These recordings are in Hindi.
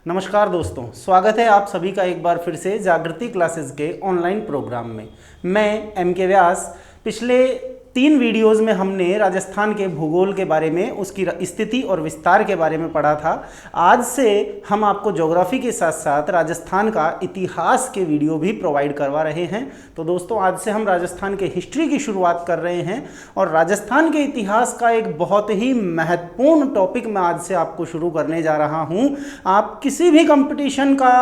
नमस्कार दोस्तों, स्वागत है आप सभी का एक बार फिर से जागृति क्लासेस के ऑनलाइन प्रोग्राम में। मैं एम के व्यास। पिछले 3 वीडियोज़ में हमने राजस्थान के भूगोल के बारे में, उसकी स्थिति और विस्तार के बारे में पढ़ा था। आज से हम आपको ज्योग्राफी के साथ साथ राजस्थान का इतिहास के वीडियो भी प्रोवाइड करवा रहे हैं। तो दोस्तों, आज से हम राजस्थान के हिस्ट्री की शुरुआत कर रहे हैं और राजस्थान के इतिहास का एक बहुत ही महत्वपूर्ण टॉपिक मैं आज से आपको शुरू करने जा रहा हूँ। आप किसी भी कंपटीशन का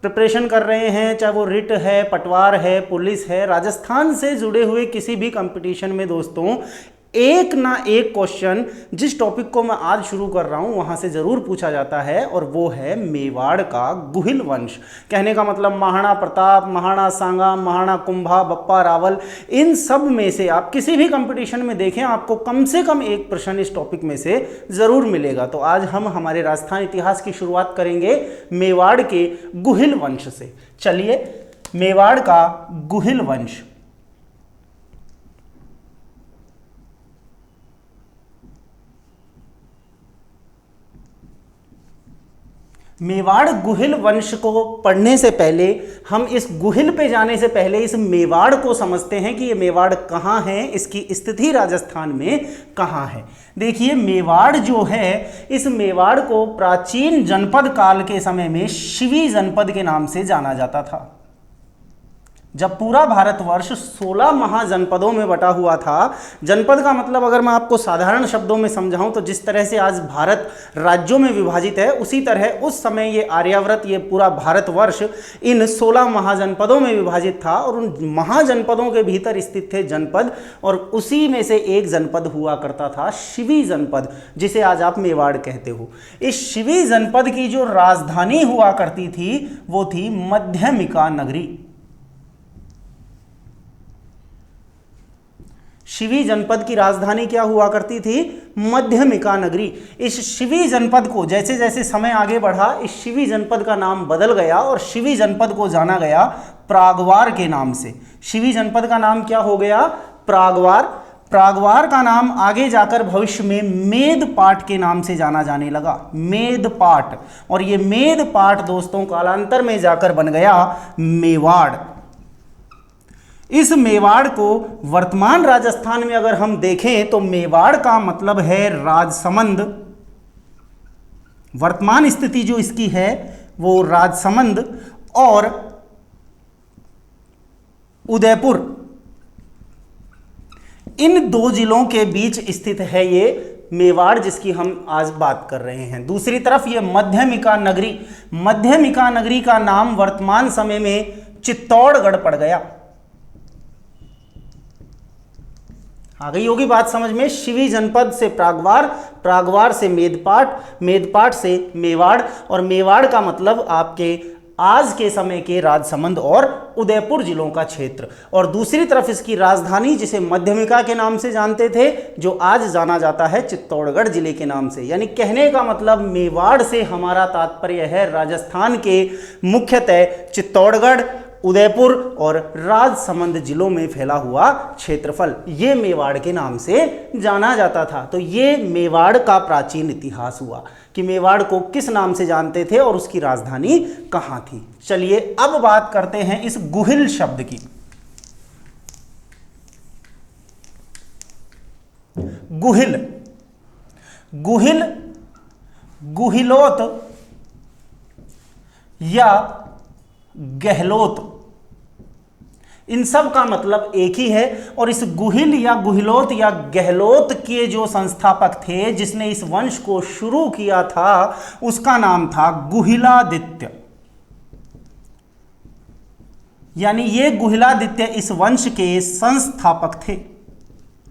प्रिपरेशन कर रहे हैं, चाहे वो रिट है, पटवार है, पुलिस है, राजस्थान से जुड़े हुए किसी भी कंपटीशन में दोस्तों एक ना एक क्वेश्चन जिस टॉपिक को मैं आज शुरू कर रहा हूं वहां से जरूर पूछा जाता है, और वो है मेवाड़ का गुहिल वंश। कहने का मतलब महाराणा प्रताप, महाराणा सांगा, महाराणा कुंभा, बप्पा रावल, इन सब में से आप किसी भी कंपटीशन में देखें, आपको कम से कम एक प्रश्न इस टॉपिक में से जरूर मिलेगा। तो आज हम हमारे राजस्थान इतिहास की शुरुआत करेंगे मेवाड़ के गुहिल वंश से। चलिए, मेवाड़ का गुहिल वंश। मेवाड़ गुहिल वंश को पढ़ने से पहले, हम इस गुहिल पे जाने से पहले इस मेवाड़ को समझते हैं कि ये मेवाड़ कहाँ है, इसकी स्थिति राजस्थान में कहाँ है। देखिए, मेवाड़ जो है, इस मेवाड़ को प्राचीन जनपद काल के समय में शिवी जनपद के नाम से जाना जाता था। जब पूरा भारतवर्ष 16 महाजनपदों में बटा हुआ था, जनपद का मतलब अगर मैं आपको साधारण शब्दों में समझाऊं तो जिस तरह से आज भारत राज्यों में विभाजित है, उसी तरह उस समय ये आर्यावर्त, ये पूरा भारतवर्ष इन 16 महाजनपदों में विभाजित था और उन महाजनपदों के भीतर स्थित थे जनपद, और उसी में से एक जनपद हुआ करता था शिवी जनपद, जिसे आज आप मेवाड़ कहते हो। इस शिवी जनपद की जो राजधानी हुआ करती थी वो थी मध्यमिका नगरी। शिवी जनपद की राजधानी क्या हुआ करती थी? मध्यमिका नगरी। इस शिवी जनपद को जैसे जैसे समय आगे बढ़ा, इस शिवी जनपद का नाम बदल गया और शिवी जनपद को जाना गया प्रागवार के नाम से। शिवी जनपद का नाम क्या हो गया? प्रागवार। प्रागवार का नाम आगे जाकर भविष्य में मेदपाट के नाम से जाना जाने लगा, मेदपाट। और ये मेदपाट दोस्तों कालांतर में जाकर बन गया मेवाड़। इस मेवाड़ को वर्तमान राजस्थान में अगर हम देखें तो मेवाड़ का मतलब है राजसमंद। वर्तमान स्थिति जो इसकी है वो राजसमंद और उदयपुर, इन 2 जिलों के बीच स्थित है ये मेवाड़, जिसकी हम आज बात कर रहे हैं। दूसरी तरफ ये मध्यमिका नगरी, मध्यमिका नगरी का नाम वर्तमान समय में चित्तौड़गढ़ पड़ गया। आ गई होगी बात समझ में। शिवी जनपद से प्रागवार, प्रागवार से मेदपाट, मेदपाट से मेवाड़, और मेवाड़ का मतलब आपके आज के समय के राजसमंद और उदयपुर जिलों का क्षेत्र। और दूसरी तरफ इसकी राजधानी, जिसे मध्यमिका के नाम से जानते थे, जो आज जाना जाता है चित्तौड़गढ़ जिले के नाम से। यानी कहने का मतलब मेवाड़ से हमारा तात्पर्य है राजस्थान के मुख्यतः चित्तौड़गढ़, उदयपुर और राजसमंद जिलों में फैला हुआ क्षेत्रफल, ये मेवाड़ के नाम से जाना जाता था। तो ये मेवाड़ का प्राचीन इतिहास हुआ कि मेवाड़ को किस नाम से जानते थे और उसकी राजधानी कहाँ थी। चलिए, अब बात करते हैं इस गुहिल शब्द की। गुहिल, गुहिल, गुहिलोत या गहलोत, इन सब का मतलब एक ही है। और इस गुहिल या गुहिलोत या गहलोत के जो संस्थापक थे, जिसने इस वंश को शुरू किया था, उसका नाम था गुहिलादित्य। यानी ये गुहिलादित्य इस वंश के संस्थापक थे।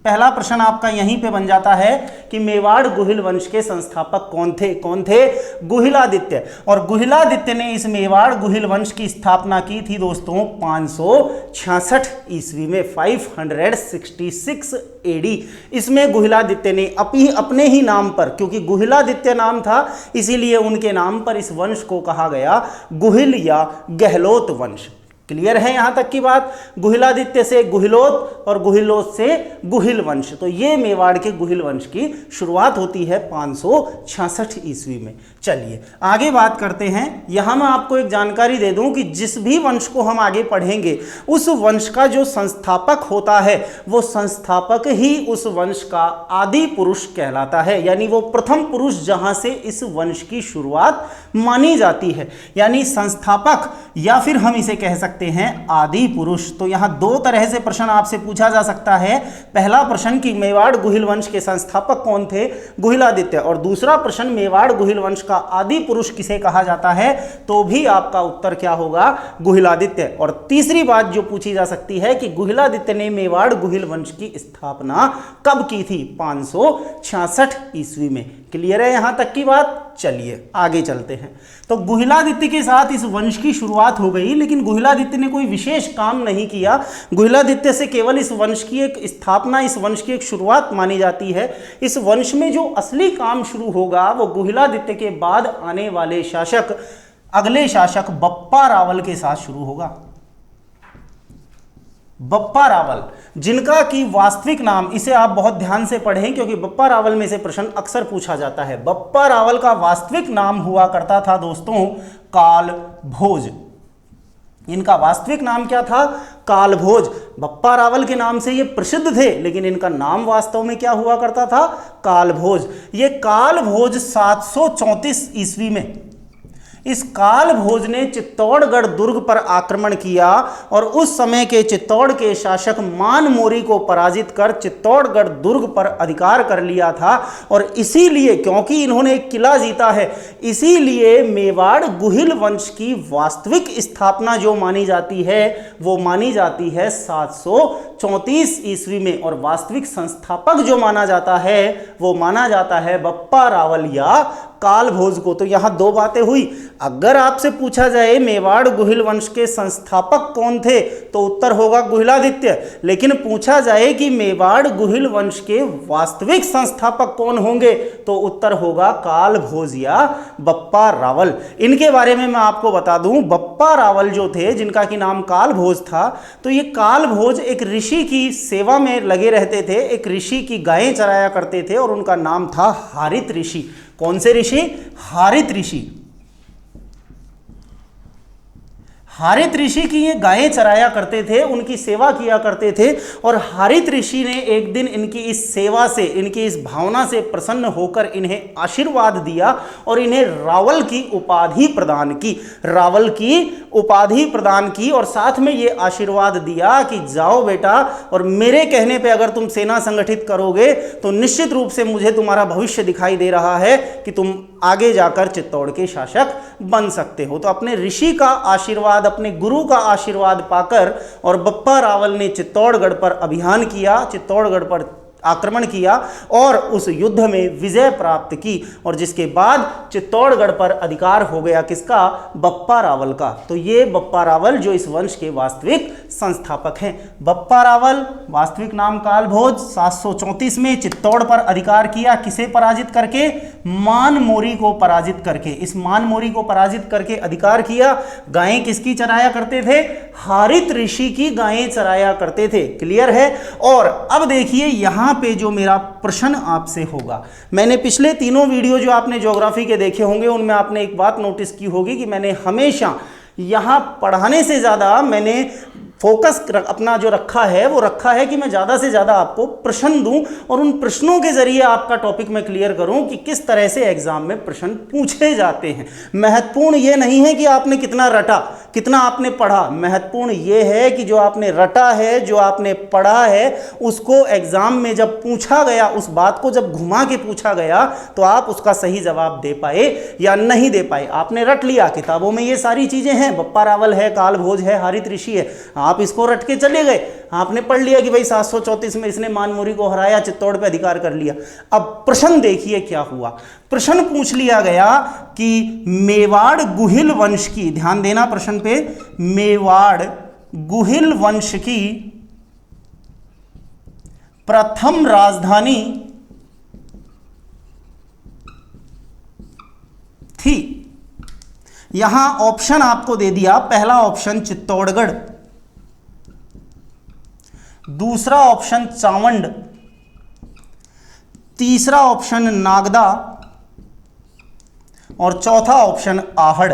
पहला प्रश्न आपका यहीं पे बन जाता है कि मेवाड़ गुहिल वंश के संस्थापक कौन थे? कौन थे? गुहिलादित्य। और गुहिलादित्य ने इस मेवाड़ गुहिल वंश की स्थापना की थी दोस्तों 566 ईस्वी में, 566 एडी। इसमें गुहिलादित्य ने अपने ही नाम पर, क्योंकि गुहिलादित्य नाम था इसीलिए उनके नाम पर इस वंश को कहा गया गुहिल या गहलोत वंश। क्लियर है यहां तक की बात? गुहिलादित्य से गुहिलोत और गुहिलोत से गुहिल वंश। तो ये मेवाड़ के गुहिल वंश की शुरुआत होती है 566 ईस्वी में। चलिए आगे बात करते हैं। यहां मैं आपको एक जानकारी दे दूं कि जिस भी वंश को हम आगे पढ़ेंगे उस वंश का जो संस्थापक होता है वो संस्थापक ही उस वंश का आदि पुरुष कहलाता है, यानी वो प्रथम पुरुष जहां से इस वंश की शुरुआत मानी जाती है, यानी संस्थापक या फिर हम इसे कह सकते हैं आदि पुरुष। तो यहां दो तरह से प्रश्न आपसे पूछा जा सकता है। पहला प्रश्न कि मेवाड़ गुहिल वंश के संस्थापक कौन थे? गुहिलादित्य। और दूसरा प्रश्न मेवाड़ गुहिल वंश का आदि पुरुष किसे कहा जाता है? तो भी आपका उत्तर क्या होगा? गुहिलादित्य। और तीसरी बात जो पूछी जा सकती है कि गुहिलादित्य ने मेवाड़ गुहिल वंश की स्थापना कब की थी? 566 ईस्वी में। क्लियर है यहां तक की बात? चलिए आगे चलते हैं। तो गुहिलादित्य के साथ इस वंश की शुरुआत हो गई, लेकिन गुहिलादित्य ने कोई विशेष काम नहीं किया। गुहिलादित्य से केवल इस वंश की एक स्थापना, इस वंश की एक शुरुआत मानी जाती है। इस वंश में जो असली काम शुरू होगा वो गुहिलादित्य के बाद आने वाले शासक, अगले शासक बप्पा रावल के साथ शुरू होगा। बप्पा रावल, जिनका कि वास्तविक नाम, इसे आप बहुत ध्यान से पढ़ें क्योंकि बप्पा रावल में से प्रश्न अक्सर पूछा जाता है। बप्पा रावल का वास्तविक नाम हुआ करता था दोस्तों काल भोज। इनका वास्तविक नाम क्या था? काल भोज। बप्पा रावल के नाम से ये प्रसिद्ध थे, लेकिन इनका नाम वास्तव में क्या हुआ करता था? काल भोज। ये काल भोज 734 ईस्वी में, इस काल भोज ने चित्तौड़गढ़ दुर्ग पर आक्रमण किया और उस समय के चित्तौड़ के शासक मान मोरी को पराजित कर चित्तौड़गढ़ दुर्ग पर अधिकार कर लिया था। और इसीलिए, क्योंकि इन्होंने एक किला जीता है, इसीलिए मेवाड़ गुहिल वंश की वास्तविक स्थापना जो मानी जाती है वो मानी जाती है 734 ईस्वी में। और वास्तविक संस्थापक जो माना जाता है वो माना जाता है बप्पा रावल या काल भोज को। तो यहां दो बातें हुई। अगर आपसे पूछा जाए मेवाड़ गुहिल वंश के संस्थापक कौन थे तो उत्तर होगा गुहिलादित्य, लेकिन पूछा जाए कि मेवाड़ गुहिल वंश के वास्तविक संस्थापक कौन होंगे तो उत्तर होगा काल भोज या बप्पा रावल। इनके बारे में मैं आपको बता दूं, बप्पा रावल जो थे, जिनका कि नाम काल भोज था, तो ये काल भोज एक ऋषि की सेवा में लगे रहते थे, एक ऋषि की गायें चराया करते थे और उनका नाम था हारित ऋषि। कौन से ऋषि? हारित ऋषि। हारित ऋषि की ये गायें चराया करते थे, उनकी सेवा किया करते थे। और हारित ऋषि ने एक दिन इनकी इस सेवा से, इनकी इस भावना से प्रसन्न होकर इन्हें आशीर्वाद दिया और इन्हें रावल की उपाधि प्रदान की। रावल की उपाधि प्रदान की और साथ में ये आशीर्वाद दिया कि जाओ बेटा, और मेरे कहने पे अगर तुम सेना संगठित करोगे तो निश्चित रूप से मुझे तुम्हारा भविष्य दिखाई दे रहा है कि तुम आगे जाकर चित्तौड़ के शासक बन सकते हो। तो अपने ऋषि का आशीर्वाद, अपने गुरु का आशीर्वाद पाकर और बप्पा रावल ने चित्तौड़गढ़ पर अभियान किया, चित्तौड़गढ़ पर आक्रमण किया और उस युद्ध में विजय प्राप्त की, और जिसके बाद चित्तौड़गढ़ पर अधिकार हो गया किसका? बप्पा रावल का। तो ये बप्पा रावल जो इस वंश के वास्तविक संस्थापक हैं। बप्पा रावल, वास्तविक नाम काल भोज, 734 में चित्तौड़ पर अधिकार किया। किसे पराजित करके? मान मोरी को पराजित करके। इस मान मोरी को पराजित करके अधिकार किया। गायें किसकी चराया करते थे? हारित ऋषि की गायें चराया करते थे। क्लियर है? और अब देखिए यहां पे जो मेरा प्रश्न आपसे होगा, मैंने पिछले तीनों वीडियो जो आपने ज्योग्राफी के देखे होंगे उनमें आपने एक बात नोटिस की होगी कि मैंने हमेशा यहां पढ़ाने से ज्यादा मैंने फोकस अपना जो रखा है वो रखा है कि मैं ज़्यादा से ज़्यादा आपको प्रश्न दूं और उन प्रश्नों के जरिए आपका टॉपिक मैं क्लियर करूं कि किस तरह से एग्जाम में प्रश्न पूछे जाते हैं। महत्वपूर्ण ये नहीं है कि आपने कितना रटा, कितना आपने पढ़ा, महत्वपूर्ण ये है कि जो आपने रटा है, जो आपने पढ़ा है, उसको एग्जाम में जब पूछा गया, उस बात को जब घुमा के पूछा गया तो आप उसका सही जवाब दे पाए या नहीं दे पाए। आपने रट लिया, किताबों में ये सारी चीज़ें हैं, बप्पा रावल है, काल भोज है, हारित ऋषि है, आप इसको रट के चले गए, आपने पढ़ लिया कि भाई 734 में इसने मानमुरी को हराया, चित्तौड़ पे अधिकार कर लिया। अब प्रश्न देखिए क्या हुआ। प्रश्न पूछ लिया गया कि मेवाड़ गुहिल वंश की, ध्यान देना प्रश्न पे, मेवाड़ गुहिल वंश की प्रथम राजधानी थी। यहां ऑप्शन आपको दे दिया, पहला ऑप्शन चित्तौड़गढ़, दूसरा ऑप्शन चावंड, तीसरा ऑप्शन नागदा और चौथा ऑप्शन आहड़।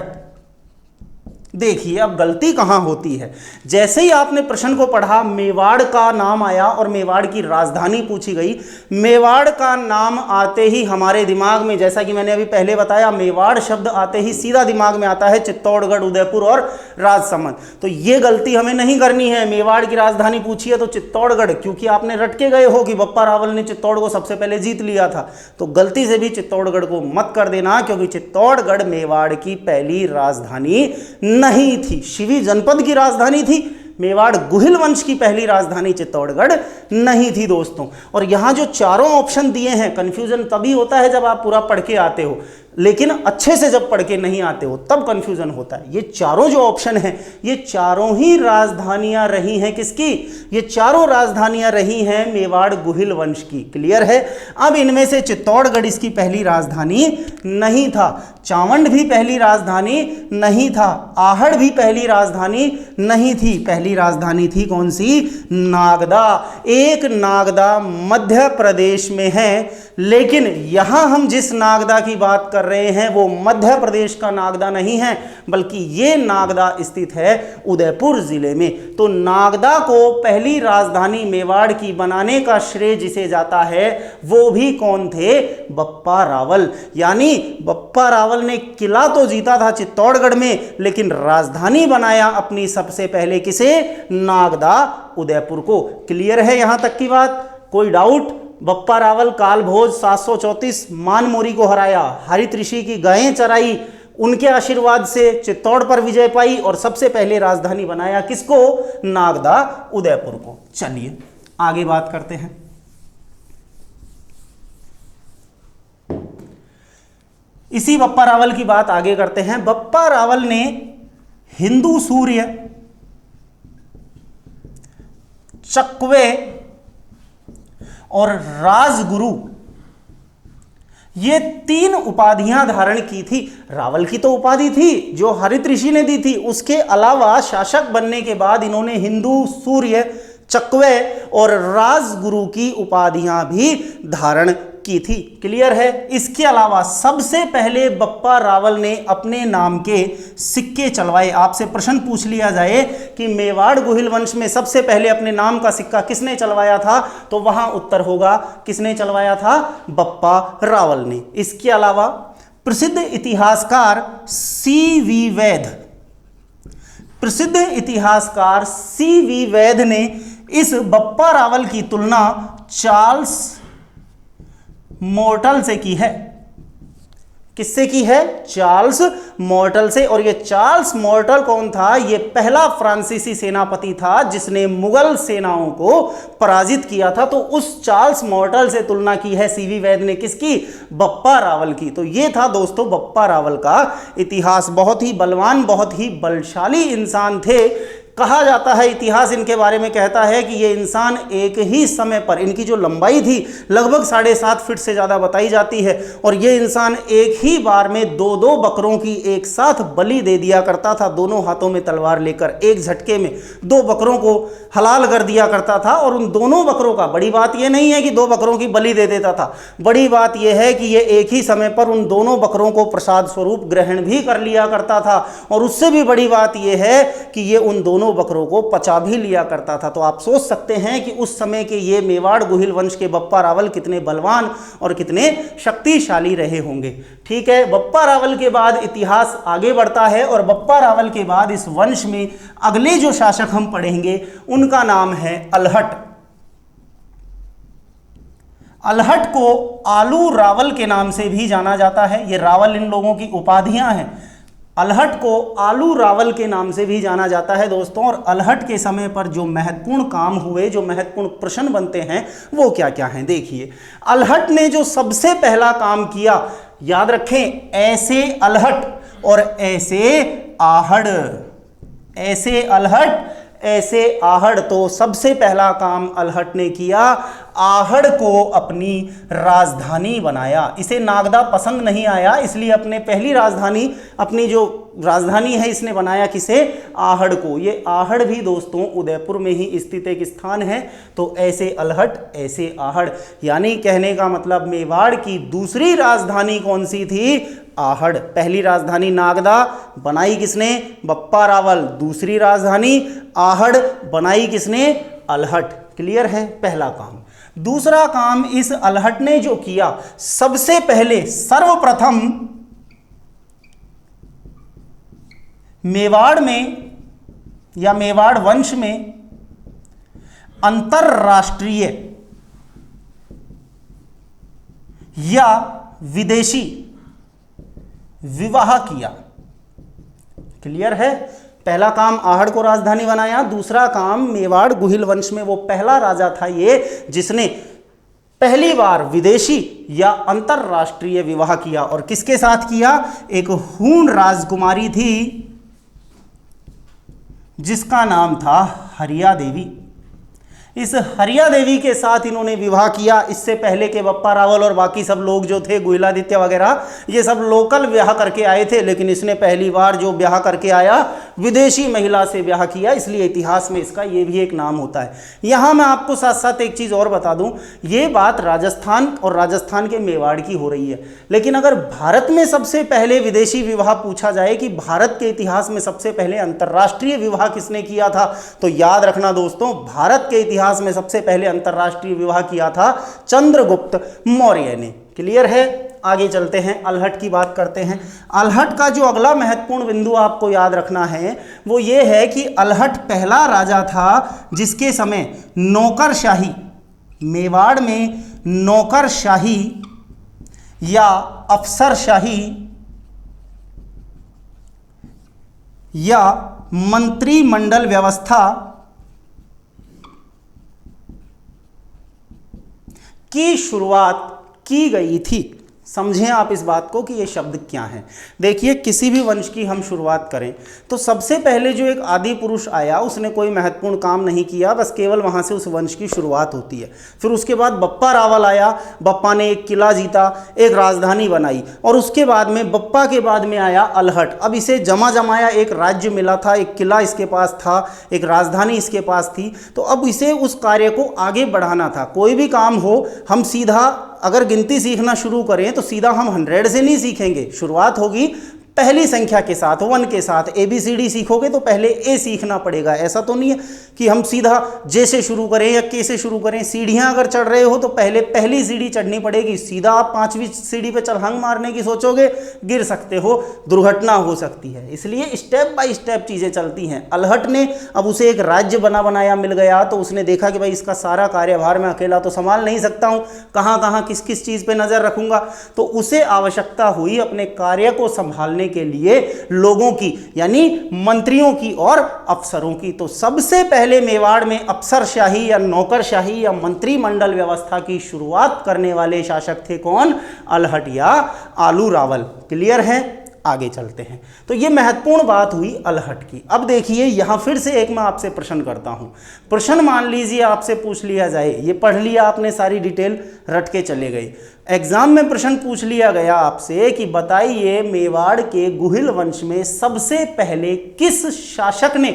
देखिए अब गलती कहां होती है। जैसे ही आपने प्रश्न को पढ़ा, मेवाड़ का नाम आया और मेवाड़ की राजधानी पूछी गई। मेवाड़ का नाम आते ही हमारे दिमाग में, जैसा कि मैंने अभी पहले बताया, मेवाड़ शब्द आते ही सीधा दिमाग में आता है चित्तौड़गढ़, उदयपुर और राजसमंद। तो ये गलती हमें नहीं करनी है। मेवाड़ की राजधानी पूछी है तो चित्तौड़गढ़, क्योंकि आपने रट के गए हो कि बप्पा रावल ने चित्तौड़ को सबसे पहले जीत लिया था, तो गलती से भी चित्तौड़गढ़ को मत कर देना, क्योंकि चित्तौड़गढ़ मेवाड़ की पहली राजधानी नहीं थी। शिवी जनपद की राजधानी थी, मेवाड़ गुहिल वंश की पहली राजधानी चित्तौड़गढ़ नहीं थी दोस्तों। और यहां जो चारों ऑप्शन दिए हैं, कंफ्यूजन तभी होता है जब आप पूरा पढ़ के आते हो, लेकिन अच्छे से जब पढ़ के नहीं आते हो तब कंफ्यूजन होता है। ये चारों जो ऑप्शन हैं, ये चारों ही राजधानियां रही हैं किसकी? ये चारों राजधानियां रही हैं मेवाड़ गुहिल वंश की। क्लियर है? अब इनमें से चित्तौड़गढ़ इसकी पहली राजधानी नहीं था, चावंड भी पहली राजधानी नहीं था, आहड़ भी पहली राजधानी नहीं थी। पहली राजधानी थी कौन सी? नागदा। एक नागदा मध्य प्रदेश में है, लेकिन यहां हम जिस नागदा की बात कर रहे हैं वो मध्य प्रदेश का नागदा नहीं है, बल्कि ये नागदा स्थित है उदयपुर जिले में। तो नागदा को पहली राजधानी मेवाड़ की बनाने का श्रेय जिसे जाता है वो भी कौन थे? बप्पा रावल। यानी बप्पा रावल ने किला तो जीता था चित्तौड़गढ़ में, लेकिन राजधानी बनाया अपनी सबसे पहले किसे? नागदा, उदयपुर को। क्लियर है यहां तक की बात? कोई डाउट? बप्पा रावल कालभोज 734 मानमोरी को हराया, हरित ऋषि की गायें चराई, उनके आशीर्वाद से चित्तौड़ पर विजय पाई और सबसे पहले राजधानी बनाया किसको? नागदा, उदयपुर को। चलिए आगे बात करते हैं। इसी बप्पा रावल की बात आगे करते हैं। बप्पा रावल ने हिंदू सूर्य, चकवे और राजगुरु, ये 3 उपाधियां धारण की थी। रावल की तो उपाधि थी जो हरित ऋषि ने दी थी, उसके अलावा शासक बनने के बाद इन्होंने हिंदू सूर्य, चकवे और राजगुरु की उपाधियां भी धारण की थी। क्लियर है? इसके अलावा सबसे पहले बप्पा रावल ने अपने नाम के सिक्के चलवाए। आपसे प्रश्न पूछ लिया जाए कि मेवाड़ गुहिल वंश में सबसे पहले अपने नाम का सिक्का किसने चलवाया था, तो वहां उत्तर होगा किसने चलवाया था? बप्पा रावल ने। इसके अलावा प्रसिद्ध इतिहासकार सीवी वैद, प्रसिद्ध इतिहासकार सीवी वैद ने इस बप्पा रावल की तुलना चार्ल्स मॉर्टल से की है। किससे की है? चार्ल्स मॉर्टल से। और ये चार्ल्स मॉर्टल कौन था? ये पहला फ्रांसीसी सेनापति था जिसने मुगल सेनाओं को पराजित किया था। तो उस चार्ल्स मॉर्टल से तुलना की है सीवी वैद ने किसकी? बप्पा रावल की। तो ये था दोस्तों बप्पा रावल का इतिहास। बहुत ही बलवान, बहुत ही बलशाली इंसान थे। कहा जाता है, इतिहास इनके बारे में कहता है कि ये इंसान एक ही समय पर, इनकी जो लंबाई थी लगभग 7.5 फीट से ज़्यादा बताई जाती है, और ये इंसान एक ही बार में 2-2 बकरों की एक साथ बलि दे दिया करता था। दोनों हाथों में तलवार लेकर एक झटके में 2 बकरों को हलाल कर दिया करता था। और उन दोनों बकरों का, बड़ी बात ये नहीं है कि 2 बकरों की बलि दे देता था, बड़ी बात यह है कि ये एक ही समय पर उन दोनों बकरों को प्रसाद स्वरूप ग्रहण भी कर लिया करता था। और उससे भी बड़ी बात यह है कि ये उन दोनों बकरों को पचा भी लिया करता था। तो आप सोच सकते हैं कि उस समय के ये मेवाड़ गुहिल वंश के बप्पा रावल कितने बलवान और कितने शक्तिशाली रहे होंगे। ठीक है, बप्पा रावल के बाद इतिहास आगे बढ़ता है और बप्पा रावल के बाद इस वंश में अगले जो शासक हम पढ़ेंगे उनका नाम है अलहट। अलहट को आलू रावल के नाम से भी जाना जाता है। ये रावल इन लोगों की उपाधियां हैं। अलहट को आलू रावल के नाम से भी जाना जाता है दोस्तों। और अलहट के समय पर जो महत्वपूर्ण काम हुए, जो महत्वपूर्ण प्रश्न बनते हैं वो क्या क्या हैं देखिए। अलहट ने जो सबसे पहला काम किया, याद रखें, ऐसे अलहट और ऐसे आहड़, ऐसे अलहट ऐसे आहड़। तो सबसे पहला काम अलहट ने किया, आहड़ को अपनी राजधानी बनाया। इसे नागदा पसंद नहीं आया, इसलिए अपने पहली राजधानी, अपनी जो राजधानी है इसने बनाया किसे? आहड़ को। ये आहड़ भी दोस्तों उदयपुर में ही स्थित एक स्थान है। तो ऐसे अल्हट ऐसे आहड़, यानी कहने का मतलब मेवाड़ की दूसरी राजधानी कौन सी थी? आहड़। पहली राजधानी नागदा बनाई किसने? बप्पा रावल। दूसरी राजधानी आहड़ बनाई किसने? अल्हट। क्लियर है? पहला काम। दूसरा काम इस अल्हट ने जो किया, सबसे पहले सर्वप्रथम मेवाड़ में या मेवाड़ वंश में अंतरराष्ट्रीय या विदेशी विवाह किया। क्लियर है? पहला काम आहड़ को राजधानी बनाया, दूसरा काम मेवाड़ गुहिल वंश में वो पहला राजा था ये जिसने पहली बार विदेशी या अंतरराष्ट्रीय विवाह किया। और किसके साथ किया? एक हूण राजकुमारी थी जिसका नाम था हरिया देवी। इस हरिया देवी के साथ इन्होंने विवाह किया। इससे पहले के बप्पा रावल और बाकी सब लोग जो थे, गुहिलादित्य वगैरह, ये सब लोकल ब्याह करके आए थे, लेकिन इसने पहली बार जो ब्याह करके आया विदेशी महिला से ब्याह किया, इसलिए इतिहास में इसका ये भी एक नाम होता है। यहाँ मैं आपको साथ साथ एक चीज़ और बता दूँ, ये बात राजस्थान और राजस्थान के मेवाड़ की हो रही है, लेकिन अगर भारत में सबसे पहले विदेशी विवाह पूछा जाए कि भारत के इतिहास में सबसे पहले अंतर्राष्ट्रीय विवाह किसने किया था, तो याद रखना दोस्तों, भारत के इतिहास में सबसे पहले अंतरराष्ट्रीय विवाह किया था चंद्रगुप्त मौर्य ने। क्लियर है? आगे चलते हैं, अल्हट की बात करते हैं। अल्हट का जो अगला महत्वपूर्ण बिंदु आपको याद रखना है वो ये है कि अल्हट पहला राजा था जिसके समय नौकरशाही, मेवाड़ में नौकरशाही या अफसरशाही या मंत्रिमंडल व्यवस्था की शुरुआत की गई थी। समझें आप इस बात को कि ये शब्द क्या है। देखिए, किसी भी वंश की हम शुरुआत करें तो सबसे पहले जो एक आदि पुरुष आया उसने कोई महत्वपूर्ण काम नहीं किया, बस केवल वहाँ से उस वंश की शुरुआत होती है। फिर उसके बाद बप्पा रावल आया, बप्पा ने एक किला जीता, एक राजधानी बनाई, और उसके बाद में बप्पा के बाद में आया अल्हट। अब इसे जमा जमाया एक राज्य मिला था, एक किला इसके पास था, एक राजधानी इसके पास थी, तो अब इसे उस कार्य को आगे बढ़ाना था। कोई भी काम हो, हम सीधा अगर गिनती सीखना शुरू करें तो सीधा हम 100 से नहीं सीखेंगे, शुरुआत होगी पहली संख्या के साथ, 1 के साथ। ABCD सीखोगे तो पहले A सीखना पड़ेगा। ऐसा तो नहीं है कि हम सीधा J से शुरू करें या K से शुरू करें। सीढ़ियां अगर चढ़ रहे हो तो पहले पहली सीढ़ी चढ़नी पड़ेगी। सीधा आप 5वीं सीढ़ी पे छलांग मारने की सोचोगे, गिर सकते हो, दुर्घटना हो सकती है। इसलिए स्टेप बाय स्टेप चीज़ें चलती हैं। अल्हट ने अब उसे एक राज्य बनाया मिल गया, तो उसने देखा कि भाई इसका सारा कार्यभार मैं अकेला तो संभाल नहीं सकता हूँ, कहाँ कहाँ किस किस चीज़ पर नज़र रखूँगा। तो उसे आवश्यकता हुई अपने कार्य को संभालने के लिए लोगों की, यानी मंत्रियों की और अफसरों की। तो सबसे पहले मेवाड़ में अफसरशाही या नौकरशाही या मंत्रिमंडल व्यवस्था की शुरुआत करने वाले शासक थे कौन? अल्हट या आलू रावल। क्लियर है? आगे चलते हैं। तो ये महत्वपूर्ण बात हुई अल्हट की। अब देखिए, यहां फिर से एक मैं आपसे प्रश्न करता हूं। प्रश्न मान लीजिए आपसे पूछ लिया जाए, ये पढ़ लिया आपने, सारी डिटेल रट के चले गए, एग्जाम में प्रश्न पूछ लिया गया आपसे कि बताइए मेवाड़ के गुहिल वंश में सबसे पहले किस शासक ने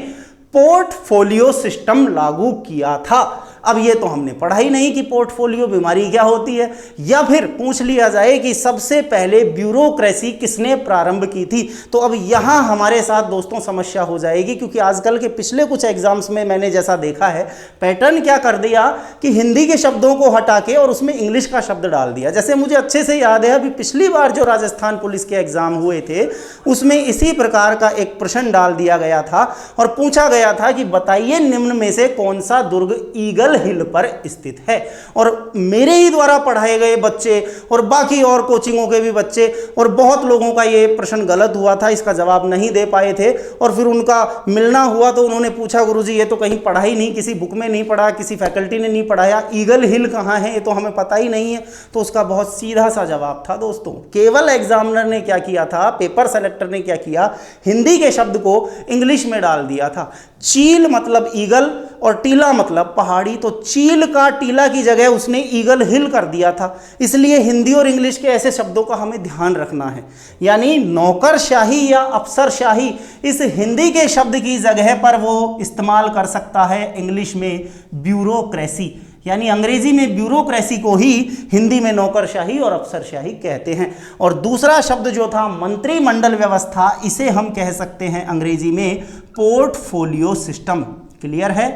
पोर्टफोलियो सिस्टम लागू किया था। अब ये तो हमने पढ़ा ही नहीं कि पोर्टफोलियो बीमारी क्या होती है। या फिर पूछ लिया जाए कि सबसे पहले ब्यूरोक्रेसी किसने प्रारंभ की थी, तो अब यहाँ हमारे साथ दोस्तों समस्या हो जाएगी, क्योंकि आजकल के पिछले कुछ एग्जाम्स में मैंने जैसा देखा है, पैटर्न क्या कर दिया कि हिंदी के शब्दों को हटा के और उसमें इंग्लिश का शब्द डाल दिया। जैसे मुझे अच्छे से याद है, अभी पिछली बार जो राजस्थान पुलिस के एग्जाम हुए थे उसमें इसी प्रकार का एक प्रश्न डाल दिया गया था और पूछा गया था कि बताइए निम्न में से कौन सा दुर्ग ईगल हिल पर स्थित है। और मेरे ही द्वारा पढ़ाए गए बच्चे और बाकी और कोचिंगों के भी बच्चे और बहुत लोगों का ये प्रश्न गलत हुआ था, इसका जवाब नहीं दे पाए थे। और फिर उनका मिलना हुआ तो उन्होंने पूछा, गुरुजी ये तो कहीं पढ़ा ही नहीं, किसी बुक में नहीं पढ़ा, किसी फैकल्टी ने नहीं पढ़ाया, ईगल हिल कहाँ है ये तो हमें पता ही नहीं है। तो उसका बहुत सीधा सा जवाब था दोस्तों, केवल एग्जामिनर ने क्या किया था, पेपर सेलेक्टर ने क्या किया, हिंदी के शब्द को इंग्लिश में डाल दिया था। चील मतलब ईगल और टीला मतलब पहाड़ी मारी तो चील का टीला की जगह उसने ईगल हिल कर दिया था। इसलिए हिंदी और इंग्लिश के ऐसे शब्दों का हमें ध्यान रखना है। यानी नौकरशाही या अफसरशाही इस हिंदी के शब्द की जगह पर वो इस्तेमाल कर सकता है इंग्लिश में ब्यूरोक्रेसी, यानी अंग्रेजी में ब्यूरोक्रेसी को ही हिंदी में नौकरशाही और अफसरशाही कहते हैं। और दूसरा शब्द जो था मंत्रिमंडल व्यवस्था, इसे हम कह सकते हैं अंग्रेजी में पोर्टफोलियो सिस्टम। क्लियर है?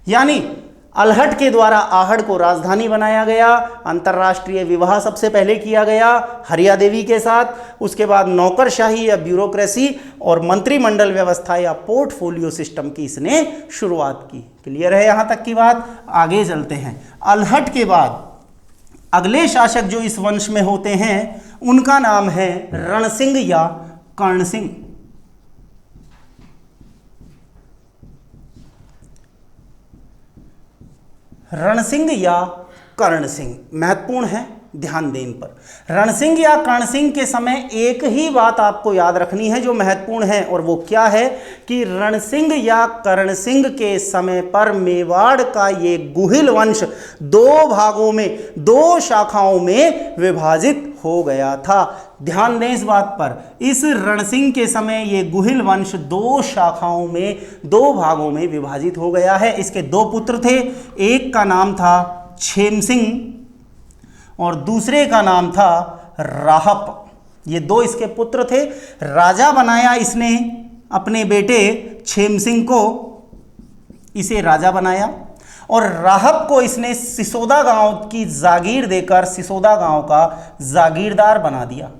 यानी अल्हट के द्वारा आहड़ को राजधानी बनाया गया, अंतर्राष्ट्रीय विवाह सबसे पहले किया गया हरिया देवी के साथ, उसके बाद नौकरशाही या ब्यूरोक्रेसी और मंत्रिमंडल व्यवस्था या पोर्टफोलियो सिस्टम की इसने शुरुआत की। क्लियर है यहां तक की बात? आगे चलते हैं। अल्हट के बाद अगले शासक जो इस वंश में होते हैं उनका नाम है रणसिंह या कर्णसिंह। रणसिंह या कर्णसिंह महत्वपूर्ण है, ध्यान दें इन पर। रणसिंह या कर्णसिंह के समय एक ही बात आपको याद रखनी है जो महत्वपूर्ण है, और वो क्या है कि रणसिंह या कर्णसिंह के समय पर मेवाड़ का ये गुहिल वंश दो भागों में, दो शाखाओं में विभाजित हो गया था। ध्यान दें इस बात पर, इस रणसिंह के समय ये गुहिल वंश दो शाखाओं में, दो भागों में विभाजित हो गया है। इसके दो पुत्र थे, एक का नाम था क्षेमसिंह और दूसरे का नाम था राहप। ये दो इसके पुत्र थे। राजा बनाया इसने अपने बेटे क्षेमसिंह को, इसे राजा बनाया, और राहब को इसने सिसोदा गांव की जागीर देकर सिसोदा गांव का जागीरदार बना दिया।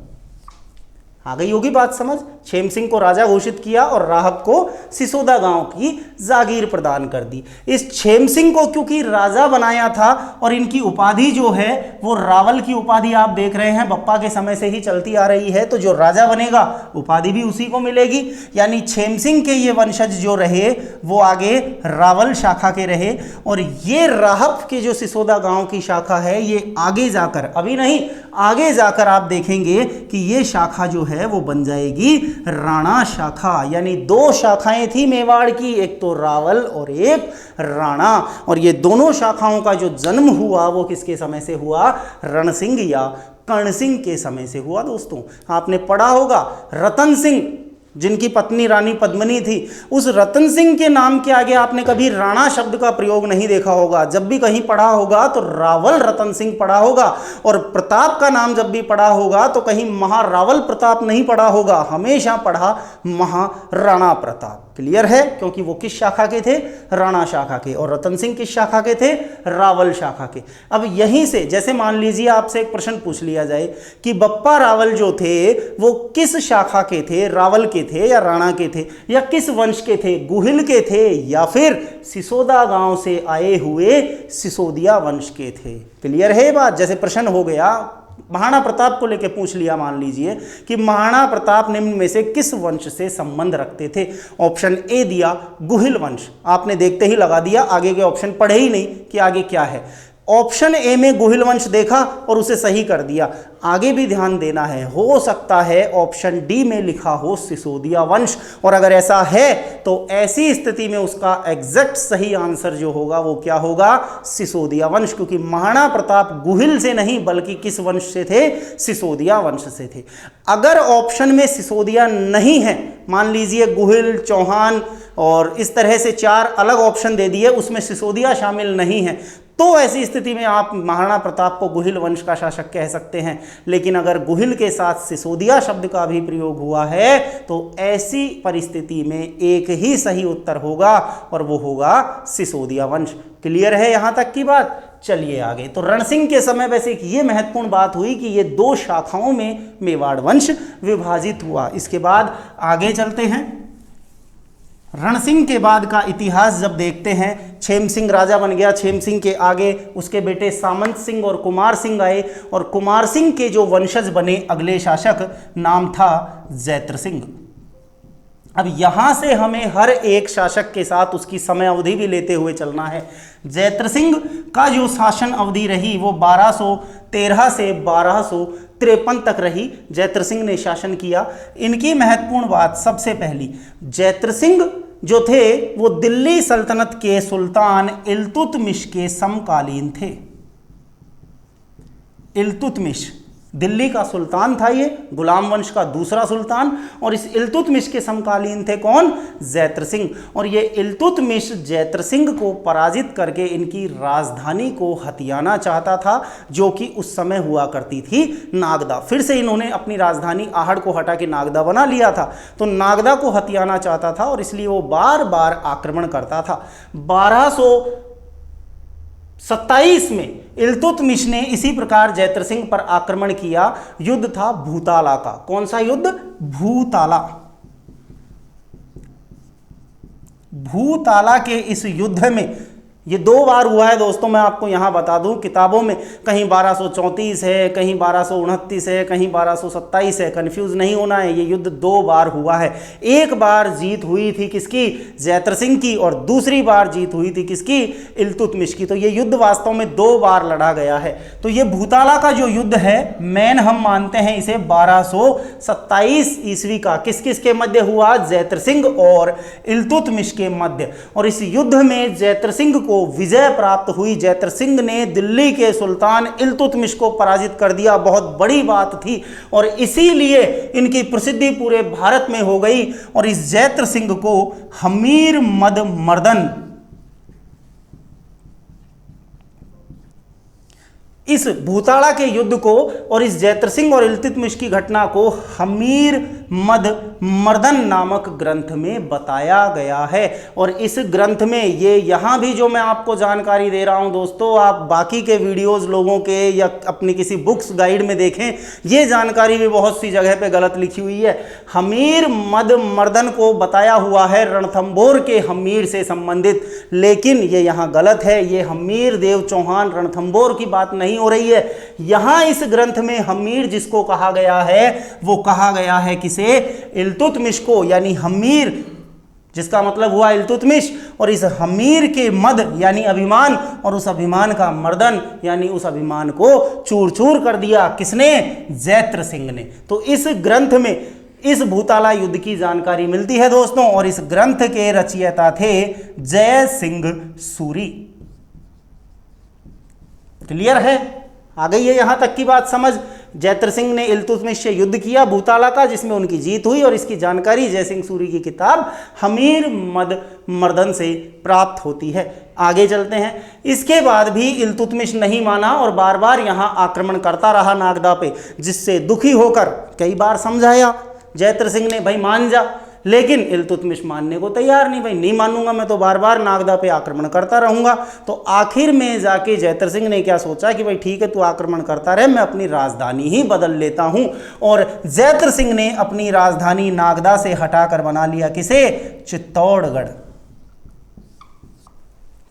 आ गई होगी बात समझ? क्षेमसिंह को राजा घोषित किया और राहब को सिसोदा गांव की जागीर प्रदान कर दी। इस क्षेमसिंह को क्योंकि राजा बनाया था, और इनकी उपाधि जो है वो रावल की उपाधि आप देख रहे हैं बप्पा के समय से ही चलती आ रही है, तो जो राजा बनेगा उपाधि भी उसी को मिलेगी। यानी क्षेमसिंह के ये वंशज जो रहे वो आगे रावल शाखा के रहे, और ये राहब के जो सिसोदा गांव की शाखा है ये आगे जाकर, अभी नहीं आगे जाकर आप देखेंगे कि ये शाखा जो है वो बन जाएगी राणा शाखा। यानी दो शाखाएं थी मेवाड़ की, एक तो रावल और एक राणा, और ये दोनों शाखाओं का जो जन्म हुआ वो किसके समय से हुआ? रणसिंह या कर्णसिंह के समय से हुआ। दोस्तों आपने पढ़ा होगा रतन सिंह जिनकी पत्नी रानी पद्मिनी थी, उस रतन सिंह के नाम के आगे आपने कभी राणा शब्द का प्रयोग नहीं देखा होगा। जब भी कहीं पढ़ा होगा तो रावल रतन सिंह पढ़ा होगा, और प्रताप का नाम जब भी पढ़ा होगा तो कहीं महारावल प्रताप नहीं पढ़ा होगा, हमेशा पढ़ा महाराणा प्रताप। क्लियर है? क्योंकि वो किस शाखा के थे? राणा शाखा के। और रतन सिंह किस शाखा के थे? रावल शाखा के। अब यहीं से जैसे मान लीजिए आपसे एक प्रश्न पूछ लिया जाए कि बप्पा रावल जो थे वो किस शाखा के थे? रावल के थे या राणा के थे, या किस वंश के थे? गुहिल के थे या फिर सिसोदा गांव से आए हुए सिसोदिया वंश के थे? क्लियर है बात? जैसे प्रश्न हो गया महाराणा प्रताप को लेकर पूछ लिया, मान लीजिए कि महाराणा प्रताप निम्न में से किस वंश से संबंध रखते थे? ऑप्शन ए दिया गुहिल वंश, आपने देखते ही लगा दिया, आगे के ऑप्शन पढ़े ही नहीं कि आगे क्या है। ऑप्शन ए में गुहिल वंश देखा और उसे सही कर दिया। आगे भी ध्यान देना है, हो सकता है ऑप्शन डी में लिखा हो सिसोदिया वंश, और अगर ऐसा है तो ऐसी स्थिति में उसका एग्जैक्ट सही आंसर जो होगा वो क्या होगा? सिसोदिया वंश, क्योंकि महाराणा प्रताप गुहिल से नहीं बल्कि किस वंश से थे? सिसोदिया वंश से थे। अगर ऑप्शन में सिसोदिया नहीं है, मान लीजिए गुहिल, चौहान और इस तरह से चार अलग ऑप्शन दे दिए, उसमें सिसोदिया शामिल नहीं है, तो ऐसी स्थिति में आप महाराणा प्रताप को गुहिल वंश का शासक कह सकते हैं। लेकिन अगर गुहिल के साथ सिसोदिया शब्द का भी प्रयोग हुआ है तो ऐसी परिस्थिति में एक ही सही उत्तर होगा और वो होगा सिसोदिया वंश। क्लियर है यहां तक की बात? चलिए आगे। तो रणसिंह के समय वैसे एक ये महत्वपूर्ण बात हुई कि ये दो शाखाओं में मेवाड़ वंश विभाजित हुआ। इसके बाद आगे चलते हैं। रणसिंह के बाद का इतिहास जब देखते हैं, क्षेमसिंह राजा बन गया, क्षेमसिंह के आगे उसके बेटे सामंत सिंह और कुमार सिंह आए, और कुमार सिंह के जो वंशज बने अगले शासक, नाम था जैत्र सिंह। अब यहां से हमें हर एक शासक के साथ उसकी समय अवधि भी लेते हुए चलना है। जैत्र सिंह का जो शासन अवधि रही वो 1213 से 1253 तक रही। जैत्र सिंह ने शासन किया। इनकी महत्वपूर्ण बात सबसे पहली, जैत्र सिंह जो थे वो दिल्ली सल्तनत के सुल्तान इल्तुतमिश के समकालीन थे। इल्तुतमिश दिल्ली का सुल्तान था, ये गुलाम वंश का दूसरा सुल्तान, और इस इल्तुतमिश के समकालीन थे कौन? जैत्र सिंह। और ये इल्तुतमिश जैत्र सिंह को पराजित करके इनकी राजधानी को हथियाना चाहता था, जो कि उस समय हुआ करती थी नागदा। फिर से इन्होंने अपनी राजधानी आहड़ को हटा के नागदा बना लिया था, तो नागदा को हथियाना चाहता था और इसलिए वो बार बार आक्रमण करता था। 1227 में इल्तुतमिश ने इसी प्रकार जैत्र सिंह पर आक्रमण किया। युद्ध था भूताला का। कौन सा युद्ध? भूताला। भूताला के इस युद्ध में ये 2 बार हुआ है दोस्तों। मैं आपको यहां बता दूं, किताबों में कहीं 1234 है, कहीं 1229 है, कहीं 1227 है। कंफ्यूज नहीं होना है, ये युद्ध 2 बार हुआ है। एक बार जीत हुई थी किसकी? जैत्र सिंह की, और दूसरी बार जीत हुई थी किसकी? इल्तुतमिश की। तो ये युद्ध वास्तव में 2 बार लड़ा गया है। तो ये भूताला का जो युद्ध है, मेन हम मानते हैं इसे 1227 ईस्वी का। किस किस के मध्य हुआ? जैत्र सिंह और इल्तुतमिश के मध्य। और इस युद्ध में जैत्र सिंह को विजय प्राप्त हुई। जैत्र सिंह ने दिल्ली के सुल्तान इल्तुतमिश को पराजित कर दिया। बहुत बड़ी बात थी और इसीलिए इनकी प्रसिद्धि पूरे भारत में हो गई। और इस जैत्र सिंह को हमीर मद मर्दन, इस भूताला के युद्ध को और इस जैत्र सिंह और इल्तुतमिश की घटना को हमीर मद मर्दन नामक ग्रंथ में बताया गया है। और इस ग्रंथ में ये यहाँ भी जो मैं आपको जानकारी दे रहा हूँ दोस्तों, आप बाकी के वीडियोस लोगों के या अपनी किसी बुक्स गाइड में देखें, ये जानकारी भी बहुत सी जगह पे गलत लिखी हुई है। हमीर मद मर्दन को बताया हुआ है रणथंभौर के हमीर से संबंधित, लेकिन ये यहाँ गलत है। ये हमीर देव चौहान रणथंभौर की बात नहीं हो रही है। यहां इस ग्रंथ में हमीर जिसको कहा गया है वो कहा गया है किसे? इल्तुतमिश को, यानी हमीर जिसका मतलब हुआ इल्तुतमिश, और इस हमीर के मद यानी अभिमान, और उस अभिमान का मर्दन यानी उस अभिमान को चूर चूर कर दिया। किसने? जैत्र सिंह ने। तो इस ग्रंथ में इस भूताला युद्ध की जानकारी मिलती है दोस्तों। और इस ग्रंथ के रचयिता थे जय सिंह सूरी। क्लियर है? आ गई है यहां तक की बात समझ? जैत्र सिंह ने इल्तुतमिश से युद्ध किया भूताला का, जिसमें उनकी जीत हुई, और इसकी जानकारी जय सिंह सूरी की किताब हमीर मद मर्दन से प्राप्त होती है। आगे चलते हैं। इसके बाद भी इल्तुतमिश नहीं माना और बार बार यहां आक्रमण करता रहा नागदा पे, जिससे दुखी होकर कई बार समझाया जैत्र सिंह ने, भाई मान जा, लेकिन इल्तुतमिश मानने को तैयार नहीं। भाई नहीं मानूंगा मैं तो बार बार नागदा पे आक्रमण करता रहूंगा। तो आखिर में जाके जैत्र सिंह ने क्या सोचा कि भाई ठीक है, तू आक्रमण करता रहे, मैं अपनी राजधानी ही बदल लेता हूं। और जैत्र सिंह ने अपनी राजधानी नागदा से हटाकर बना लिया किसे? चित्तौड़गढ़।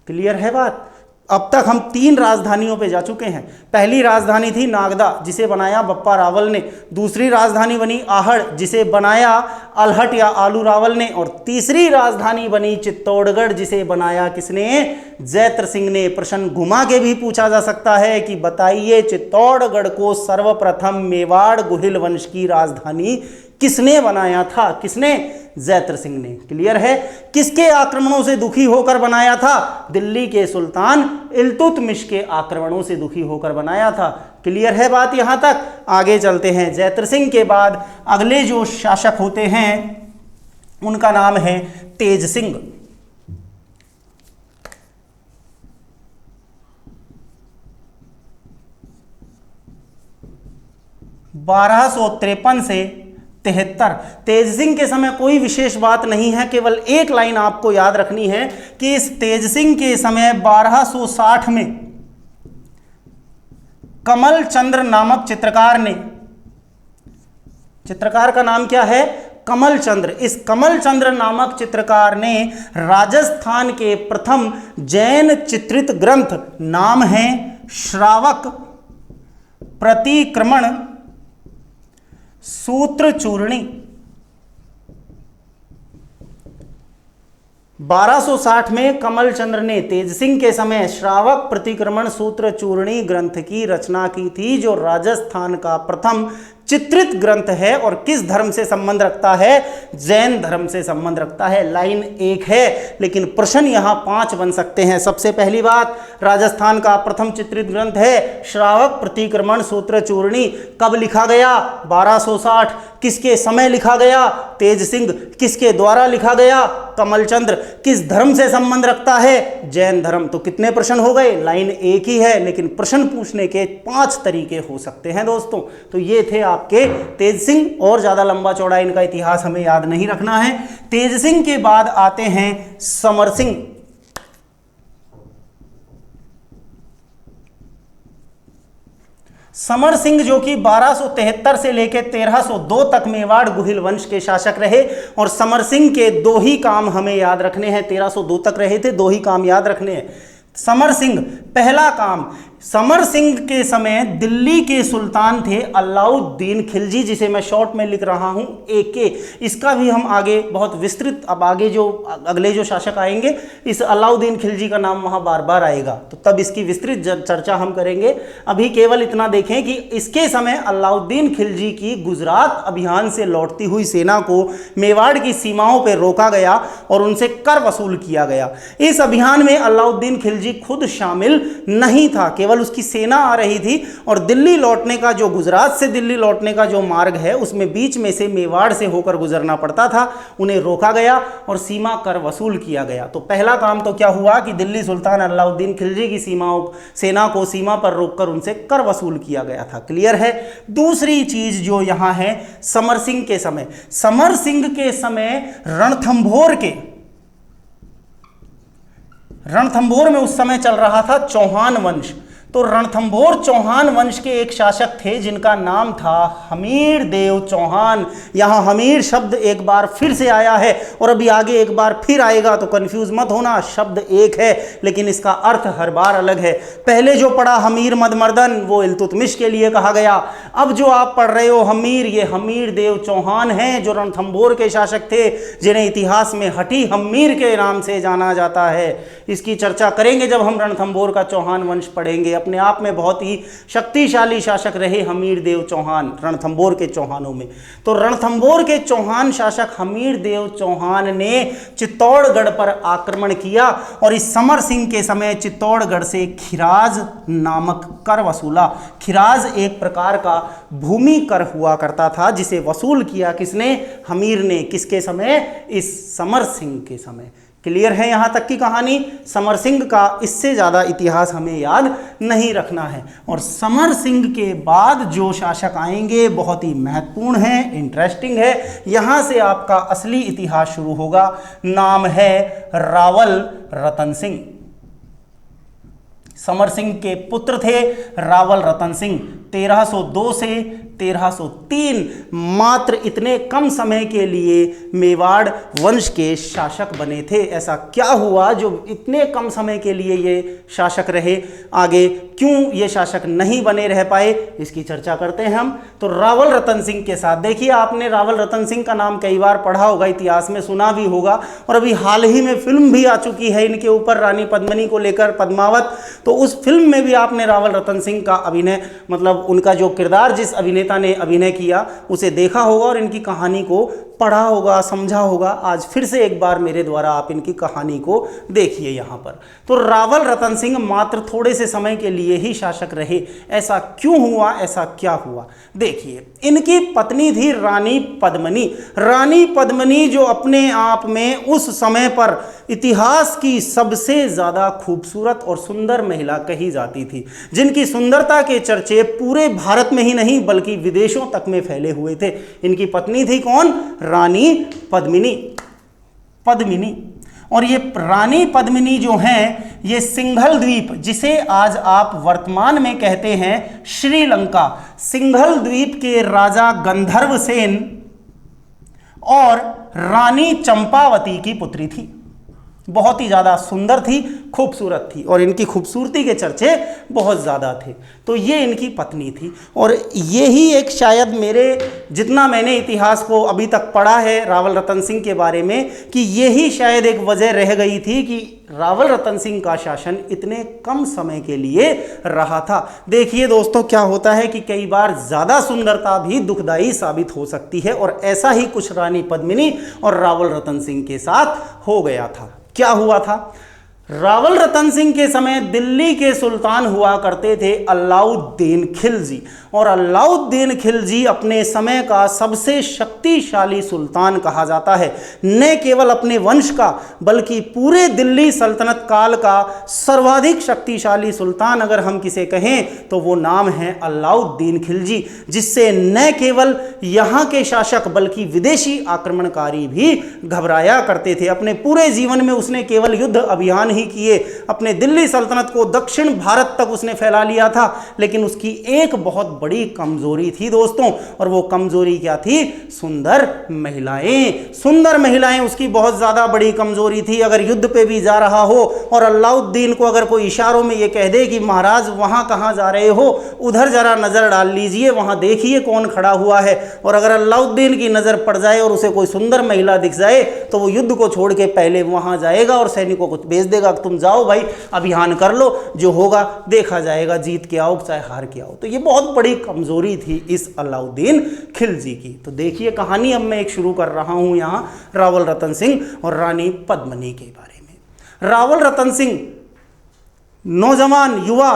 क्लियर है बात? अब तक हम 3 राजधानियों पे जा चुके हैं। पहली राजधानी थी नागदा, जिसे बनाया बप्पा रावल ने। दूसरी राजधानी बनी आहड़, जिसे बनाया अलहट या आलू रावल ने। और तीसरी राजधानी बनी चित्तौड़गढ़, जिसे बनाया किसने? जैत्र सिंह ने। प्रश्न घुमा के भी पूछा जा सकता है कि बताइए चित्तौड़गढ़ को सर्वप्रथम मेवाड़ गुहिल वंश की राजधानी किसने बनाया था? किसने? जैत्र सिंह ने। क्लियर है? किसके आक्रमणों से दुखी होकर बनाया था? दिल्ली के सुल्तान इल्तुतमिश के आक्रमणों से दुखी होकर बनाया था। क्लियर है बात यहां तक? आगे चलते हैं। जैत्र सिंह के बाद अगले जो शासक होते हैं उनका नाम है तेज सिंह। 1253 से 73। तेज सिंह के समय कोई विशेष बात नहीं है, केवल एक लाइन आपको याद रखनी है कि इस तेज सिंह के समय 1260 में कमल चंद्र नामक चित्रकार ने, चित्रकार का नाम क्या है? कमल चंद्र। इस कमल चंद्र नामक चित्रकार ने राजस्थान के प्रथम जैन चित्रित ग्रंथ, नाम है श्रावक प्रतिक्रमण सूत्र चूर्णी, 1260 में कमल चंद्र ने तेज सिंह के समय श्रावक प्रतिक्रमण सूत्र चूर्णी ग्रंथ की रचना की थी, जो राजस्थान का प्रथम चित्रित ग्रंथ है और किस धर्म से संबंध रखता है? जैन धर्म से संबंध रखता है। लाइन 1 है, लेकिन प्रश्न यहां 5 बन सकते हैं। सबसे पहली बात, राजस्थान का प्रथम चित्रित ग्रंथ है श्रावक प्रतिक्रमण सूत्र चूर्णी। कब लिखा गया? 1260। किसके समय लिखा गया? तेज सिंह। किसके द्वारा लिखा गया? कमलचंद्र। किस धर्म से संबंध रखता है? जैन धर्म। तो कितने प्रश्न हो गए? लाइन 1 ही है, लेकिन प्रश्न पूछने के 5 तरीके हो सकते हैं दोस्तों। तो ये थे आपके तेज सिंह, और ज्यादा लंबा चौड़ा इनका इतिहास हमें याद नहीं रखना है। तेज सिंह के बाद आते हैं समर सिंह। समर सिंह जो कि 1273 से लेकर 1302 तक मेवाड़ गुहिल वंश के शासक रहे, और समर सिंह के 2 ही काम हमें याद रखने हैं। 1302 तक रहे थे, 2 ही काम याद रखने हैं। समर सिंह, पहला काम, समर सिंह के समय दिल्ली के सुल्तान थे अलाउद्दीन खिलजी, जिसे मैं शॉर्ट में लिख रहा हूं AK। इसका भी हम आगे बहुत विस्तृत, अब आगे जो अगले जो शासक आएंगे, इस अलाउद्दीन खिलजी का नाम वहां बार बार आएगा, तो तब इसकी विस्तृत चर्चा हम करेंगे। अभी केवल इतना देखें कि इसके समय अलाउद्दीन खिलजी की गुजरात अभियान से लौटती हुई सेना को मेवाड़ की सीमाओं पर रोका गया और उनसे कर वसूल किया गया। इस अभियान में अलाउद्दीन खिलजी खुद शामिल नहीं था, केवल उसकी सेना आ रही थी, और दिल्ली लौटने का जो, गुजरात से दिल्ली लौटने का जो मार्ग है, उसमें बीच में से मेवाड़ से होकर गुजरना पड़ता था। उन्हें रोका गया और सीमा कर वसूल किया गया। तो पहला काम तो क्या हुआ कि दिल्ली सुल्तान अलाउद्दीन खिलजी की सेना को सीमा पर रोककर उनसे कर वसूल किया गया था। क्लियर है? दूसरी चीज जो यहां है, समर सिंह के समय, समर सिंह के समय रणथंभौर में उस समय चल रहा था चौहान वंश। तो रणथंभौर चौहान वंश के एक शासक थे जिनका नाम था हमीर देव चौहान। यहां हमीर शब्द एक बार फिर से आया है, और अभी आगे एक बार फिर आएगा, तो कंफ्यूज मत होना, शब्द एक है लेकिन इसका अर्थ हर बार अलग है। पहले जो पढ़ा हमीर मदमर्दन, वो इल्तुतमिश के लिए कहा गया। अब जो आप पढ़ रहे हो हमीर, ये हमीर देव चौहान हैं, जो रणथंभौर के शासक थे, जिन्हें इतिहास में हटी हमीर के नाम से जाना जाता है। इसकी चर्चा करेंगे जब हम रणथंभौर का चौहान वंश पढ़ेंगे। अपने आप में बहुत ही शक्तिशाली शासक रहे हमीर देव चौहान रणथंभौर के चौहानों में। तो रणथंभौर के चौहान शासक हमीर देव चौहान ने चित्तौड़गढ़ पर आक्रमण किया, और इस समर सिंह के समय चित्तौड़गढ़ से खिराज नामक कर वसूला। खिराज एक प्रकार का भूमि कर हुआ करता था, जिसे वसूल किया किसने? हमीर ने। किसके समय? इस समर सिंह के समय। क्लियर है यहां तक की कहानी? समर सिंह का इससे ज्यादा इतिहास हमें याद नहीं रखना है। और समर सिंह के बाद जो शासक आएंगे बहुत ही महत्वपूर्ण है, इंटरेस्टिंग है। यहां से आपका असली इतिहास शुरू होगा। नाम है रावल रतन सिंह। समर सिंह के पुत्र थे रावल रतन सिंह। 1302 से 1303, मात्र इतने कम समय के लिए मेवाड़ वंश के शासक बने थे। ऐसा क्या हुआ जो इतने कम समय के लिए ये शासक रहे? आगे क्यों ये शासक नहीं बने रह पाए, इसकी चर्चा करते हैं हम। तो रावल रतन सिंह के साथ, देखिए आपने रावल रतन सिंह का नाम कई बार पढ़ा होगा, इतिहास में सुना भी होगा, और अभी हाल ही में फिल्म भी आ चुकी है इनके ऊपर, रानी पद्मिनी को लेकर, पद्मावत। तो उस फिल्म में भी आपने रावल रतन सिंह का अभिनय, मतलब उनका जो किरदार जिस अभिनेता ने अभिनय किया उसे देखा होगा और इनकी कहानी को पढ़ा होगा, समझा होगा। आज फिर से एक बार मेरे द्वारा आप इनकी कहानी को देखिए यहाँ पर। तो रावल रतन सिंह मात्र थोड़े से समय के लिए ही शासक रहे। ऐसा क्यों हुआ, ऐसा क्या हुआ? देखिए, इनकी पत्नी थी रानी पद्मिनी। रानी पद्मिनी जो अपने आप में उस समय पर इतिहास की सबसे ज़्यादा खूबसूरत और सुंदर महिला कही जाती थी, जिनकी सुंदरता के चर्चे पूरे भारत में ही नहीं बल्कि विदेशों तक में फैले हुए थे। इनकी पत्नी थी कौन? रानी पद्मिनी। और ये रानी पद्मिनी जो हैं, ये सिंघल द्वीप, जिसे आज आप वर्तमान में कहते हैं श्रीलंका, सिंघल द्वीप के राजा गंधर्व सेन और रानी चंपावती की पुत्री थी। बहुत ही ज़्यादा सुंदर थी, खूबसूरत थी और इनकी खूबसूरती के चर्चे बहुत ज़्यादा थे। तो ये इनकी पत्नी थी और यही एक शायद मेरे जितना मैंने इतिहास को अभी तक पढ़ा है रावल रतन सिंह के बारे में, कि यही शायद एक वजह रह गई थी कि रावल रतन सिंह का शासन इतने कम समय के लिए रहा था। देखिए दोस्तों, क्या होता है कि कई बार ज़्यादा सुंदरता भी दुखदायी साबित हो सकती है और ऐसा ही कुछ रानी पद्मिनी और रावल रतन सिंह के साथ हो गया था। क्या हुआ था? रावल रतन सिंह के समय दिल्ली के सुल्तान हुआ करते थे अलाउद्दीन खिलजी, और अलाउद्दीन खिलजी अपने समय का सबसे शक्तिशाली सुल्तान कहा जाता है। न केवल अपने वंश का बल्कि पूरे दिल्ली सल्तनत काल का सर्वाधिक शक्तिशाली सुल्तान अगर हम किसे कहें तो वो नाम है अलाउद्दीन खिलजी, जिससे न केवल यहाँ के शासक बल्कि विदेशी आक्रमणकारी भी घबराया करते थे। अपने पूरे जीवन में उसने केवल युद्ध अभियान ही किए, अपने दिल्ली सल्तनत को दक्षिण भारत तक उसने फैला लिया था, लेकिन उसकी एक बहुत बड़ी कमजोरी थी दोस्तों, और वो कमजोरी क्या थी? सुंदर महिलाएं। सुंदर महिलाएं उसकी बहुत ज्यादा बड़ी कमजोरी थी। अगर युद्ध पे भी जा रहा हो और अलाउद्दीन को अगर कोई इशारों में ये कह दे कि महाराज वहां कहां जा रहे हो, उधर जरा नजर डाल लीजिए, वहां देखिए कौन खड़ा हुआ है, और अगर अलाउद्दीन की नजर पड़ जाए और उसे कोई सुंदर महिला दिख जाए तो वो युद्ध को छोड़ के पहले वहां जाएगा और सैनिकों को भेज देगा, तुम जाओ भाई अभियान कर लो, जो होगा देखा जाएगा, जीत के आओ चाहे हार के आओ। तो ये बहुत बड़ी कमजोरी थी इस अलाउद्दीन खिलजी की। तो देखिए कहानी अब मैं एक शुरू कर रहा हूं यहां रावल रतन सिंह और रानी पद्मिनी के बारे में। रावल रतन सिंह नौजवान, युवा,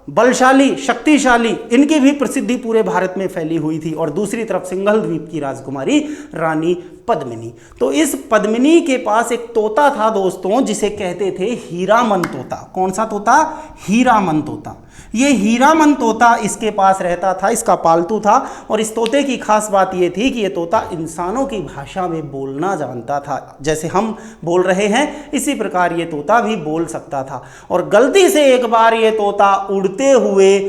बलशाली, शक्तिशाली, इनकी भी प्रसिद्धि पूरे भारत में फैली हुई थी, और दूसरी तरफ सिंघल द्वीप की राजकुमारी रानी पद्मिनी। तो इस पद्मिनी के पास एक तोता था दोस्तों, जिसे कहते थे हीरामन तोता। कौन सा तोता? हीरामन तोता। ये हीरामन तोता इसके पास रहता था, इसका पालतू था, और इस तोते की खास बात ये थी कि ये तोता इंसानों की भाषा में बोलना जानता था। जैसे हम बोल रहे हैं इसी प्रकार ये तोता भी बोल सकता था। और गलती से एक बार ये तोता उड़ते हुए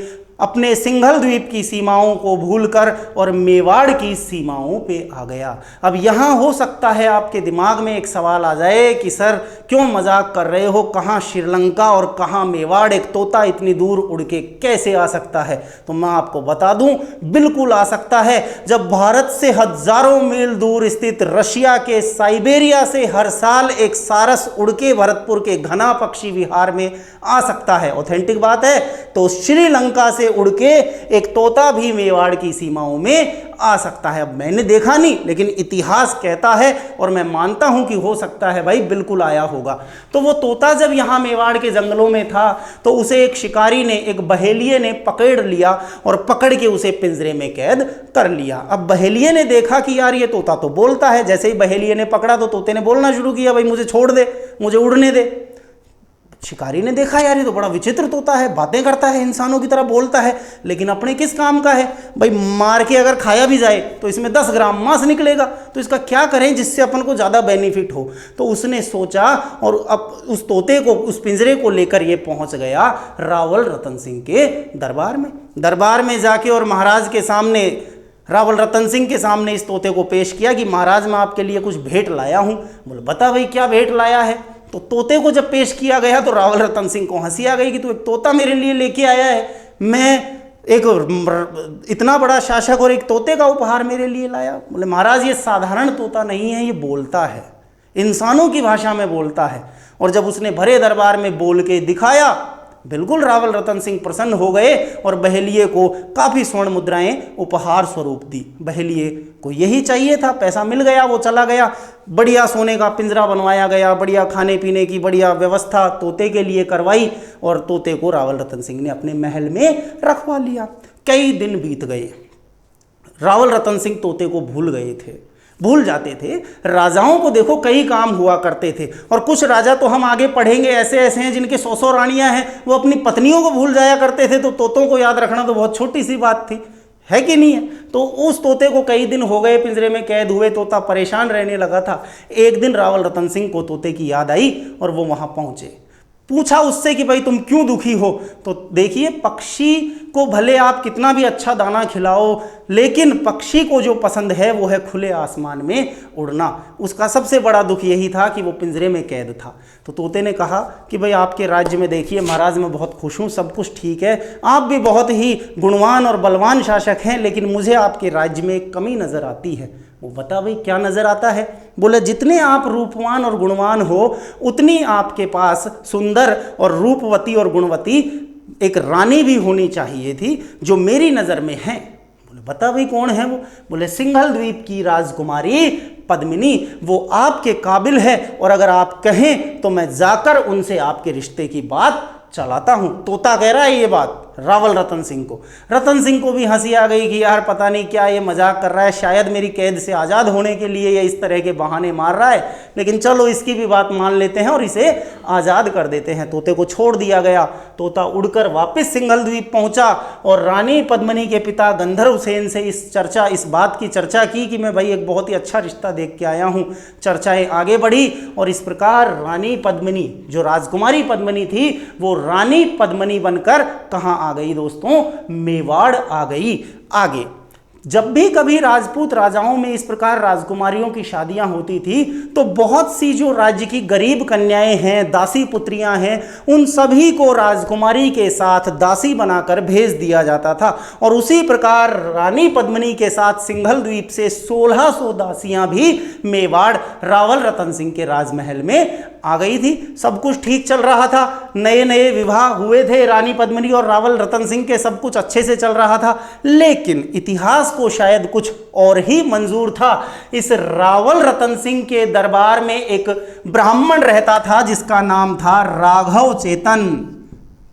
अपने सिंघल द्वीप की सीमाओं को भूलकर और मेवाड़ की सीमाओं पे आ गया। अब यहाँ हो सकता है आपके दिमाग में एक सवाल आ जाए कि सर क्यों मजाक कर रहे हो, कहाँ श्रीलंका और कहाँ मेवाड़, एक तोता इतनी दूर उड़ के कैसे आ सकता है? तो मैं आपको बता दूं, बिल्कुल आ सकता है। जब भारत से हजारों मील दूर स्थित रशिया के साइबेरिया से हर साल एक सारस उड़ के भरतपुर के घना पक्षी विहार में आ सकता है, ऑथेंटिक बात है, तो श्रीलंका से उड़ के एक तोता भी मेवाड़ की सीमाओं में आ सकता है। अब मैंने देखा नहीं, लेकिन इतिहास कहता है और मैं मानता हूं कि हो सकता है भाई, बिल्कुल आया होगा। तो वो तोता जब यहां मेवाड़ के जंगलों में था तो उसे एक शिकारी ने, एक बहेलिये ने पकड़ लिया और पकड़ के उसे पिंजरे में कैद कर लिया। अब बहेलिये ने देखा कि यार ये तोता तो बोलता है। जैसे ही बहेलिये ने पकड़ा तो तोते ने बोलना शुरू किया, भाई मुझे छोड़ दे, मुझे उड़ने दे। शिकारी ने देखा यार ये तो बड़ा विचित्र तोता है, बातें करता है, इंसानों की तरह बोलता है, लेकिन अपने किस काम का है? भाई मार के अगर खाया भी जाए तो इसमें 10 ग्राम मांस निकलेगा, तो इसका क्या करें जिससे अपन को ज़्यादा बेनिफिट हो? तो उसने सोचा और अब उस तोते को, उस पिंजरे को लेकर ये पहुंच गया रावल रतन सिंह के दरबार में। दरबार में जाके और महाराज के सामने, रावल रतन सिंह के सामने इस तोते को पेश किया कि महाराज मैं आपके लिए कुछ भेंट लाया हूँ। बोले बता भाई क्या भेंट लाया है? तो तोते को जब पेश किया गया तो रावल रतन सिंह को हंसी आ गई कि तू एक तोता मेरे लिए लेके आया है, मैं एक इतना बड़ा शासक और एक तोते का उपहार मेरे लिए लाया। बोले महाराज ये साधारण तोता नहीं है, ये बोलता है, इंसानों की भाषा में बोलता है। और जब उसने भरे दरबार में बोल के दिखाया, बिल्कुल रावल रतन सिंह प्रसन्न हो गए और बहेलिये को काफ़ी स्वर्ण मुद्राएं उपहार स्वरूप दी। बहेलिये को यही चाहिए था, पैसा मिल गया, वो चला गया। बढ़िया सोने का पिंजरा बनवाया गया, बढ़िया खाने पीने की बढ़िया व्यवस्था तोते के लिए करवाई और तोते को रावल रतन सिंह ने अपने महल में रखवा लिया। कई दिन बीत गए, रावल रतन सिंह तोते को भूल गए थे, भूल जाते थे। राजाओं को देखो कई काम हुआ करते थे, और कुछ राजा तो हम आगे पढ़ेंगे ऐसे ऐसे हैं जिनके 100 रानियां हैं, वो अपनी पत्नियों को भूल जाया करते थे। तो तोतों को याद रखना तो बहुत छोटी सी बात थी, है कि नहीं है? तो उस तोते को कई दिन हो गए पिंजरे में कैद हुए, तोता परेशान रहने लगा था। एक दिन रावल रतन सिंह को तोते की याद आई और वो वहां पहुंचे। पूछा उससे कि भाई तुम क्यों दुखी हो। तो देखिए, पक्षी को भले आप कितना भी अच्छा दाना खिलाओ, लेकिन पक्षी को जो पसंद है वो है खुले आसमान में उड़ना। उसका सबसे बड़ा दुख यही था कि वो पिंजरे में कैद था। तो तोते ने कहा कि भाई आपके राज्य में देखिए महाराज मैं बहुत खुश हूँ, सब कुछ ठीक है, आप भी बहुत ही गुणवान और बलवान शासक हैं, लेकिन मुझे आपके राज्य में एक कमी नज़र आती है। वो बता भाई क्या नज़र आता है। बोले जितने आप रूपवान और गुणवान हो उतनी आपके पास सुंदर और रूपवती और गुणवती एक रानी भी होनी चाहिए थी, जो मेरी नज़र में है। बोले बता भाई कौन है वो। बोले सिंघल द्वीप की राजकुमारी पद्मिनी, वो आपके काबिल है, और अगर आप कहें तो मैं जाकर उनसे आपके रिश्ते की बात चलाता हूं। तोता कह रहा है ये बात रावल रतन सिंह को। रतन सिंह को भी हंसी आ गई कि यार पता नहीं क्या ये मजाक कर रहा है, शायद मेरी कैद से आज़ाद होने के लिए ये इस तरह के बहाने मार रहा है, लेकिन चलो इसकी भी बात मान लेते हैं और इसे आज़ाद कर देते हैं। तोते को छोड़ दिया गया। तोता उड़कर वापस सिंघल द्वीप पहुंचा और रानी पद्मिनी के पिता गंधर्व सेन से इस बात की चर्चा की कि मैं भाई एक बहुत ही अच्छा रिश्ता देख के आया हूँ। चर्चाएं आगे बढ़ी और इस प्रकार रानी पद्मिनी, जो राजकुमारी पद्मिनी थी, वो रानी पद्मिनी बनकर कहाँ आ गई दोस्तों, मेवाड़ आ गई। आगे जब भी कभी राजपूत राजाओं में इस प्रकार राजकुमारियों की शादियां होती थी तो बहुत सी जो राज्य की गरीब कन्याएं हैं, दासी पुत्रियां हैं, उन सभी को राजकुमारी के साथ दासी बनाकर भेज दिया जाता था। और उसी प्रकार रानी पद्मिनी के साथ सिंघल द्वीप से 1600 दासियां भी मेवाड़ रावल रतन सिंह के राजमहल में आ गई थी। सब कुछ ठीक चल रहा था, नए नए विवाह हुए थे रानी पद्मिनी और रावल रतन सिंह के, सब कुछ अच्छे से चल रहा था। लेकिन इतिहास को शायद कुछ और ही मंजूर था। इस रावल रतन सिंह के दरबार में एक ब्राह्मण रहता था जिसका नाम था राघव चेतन।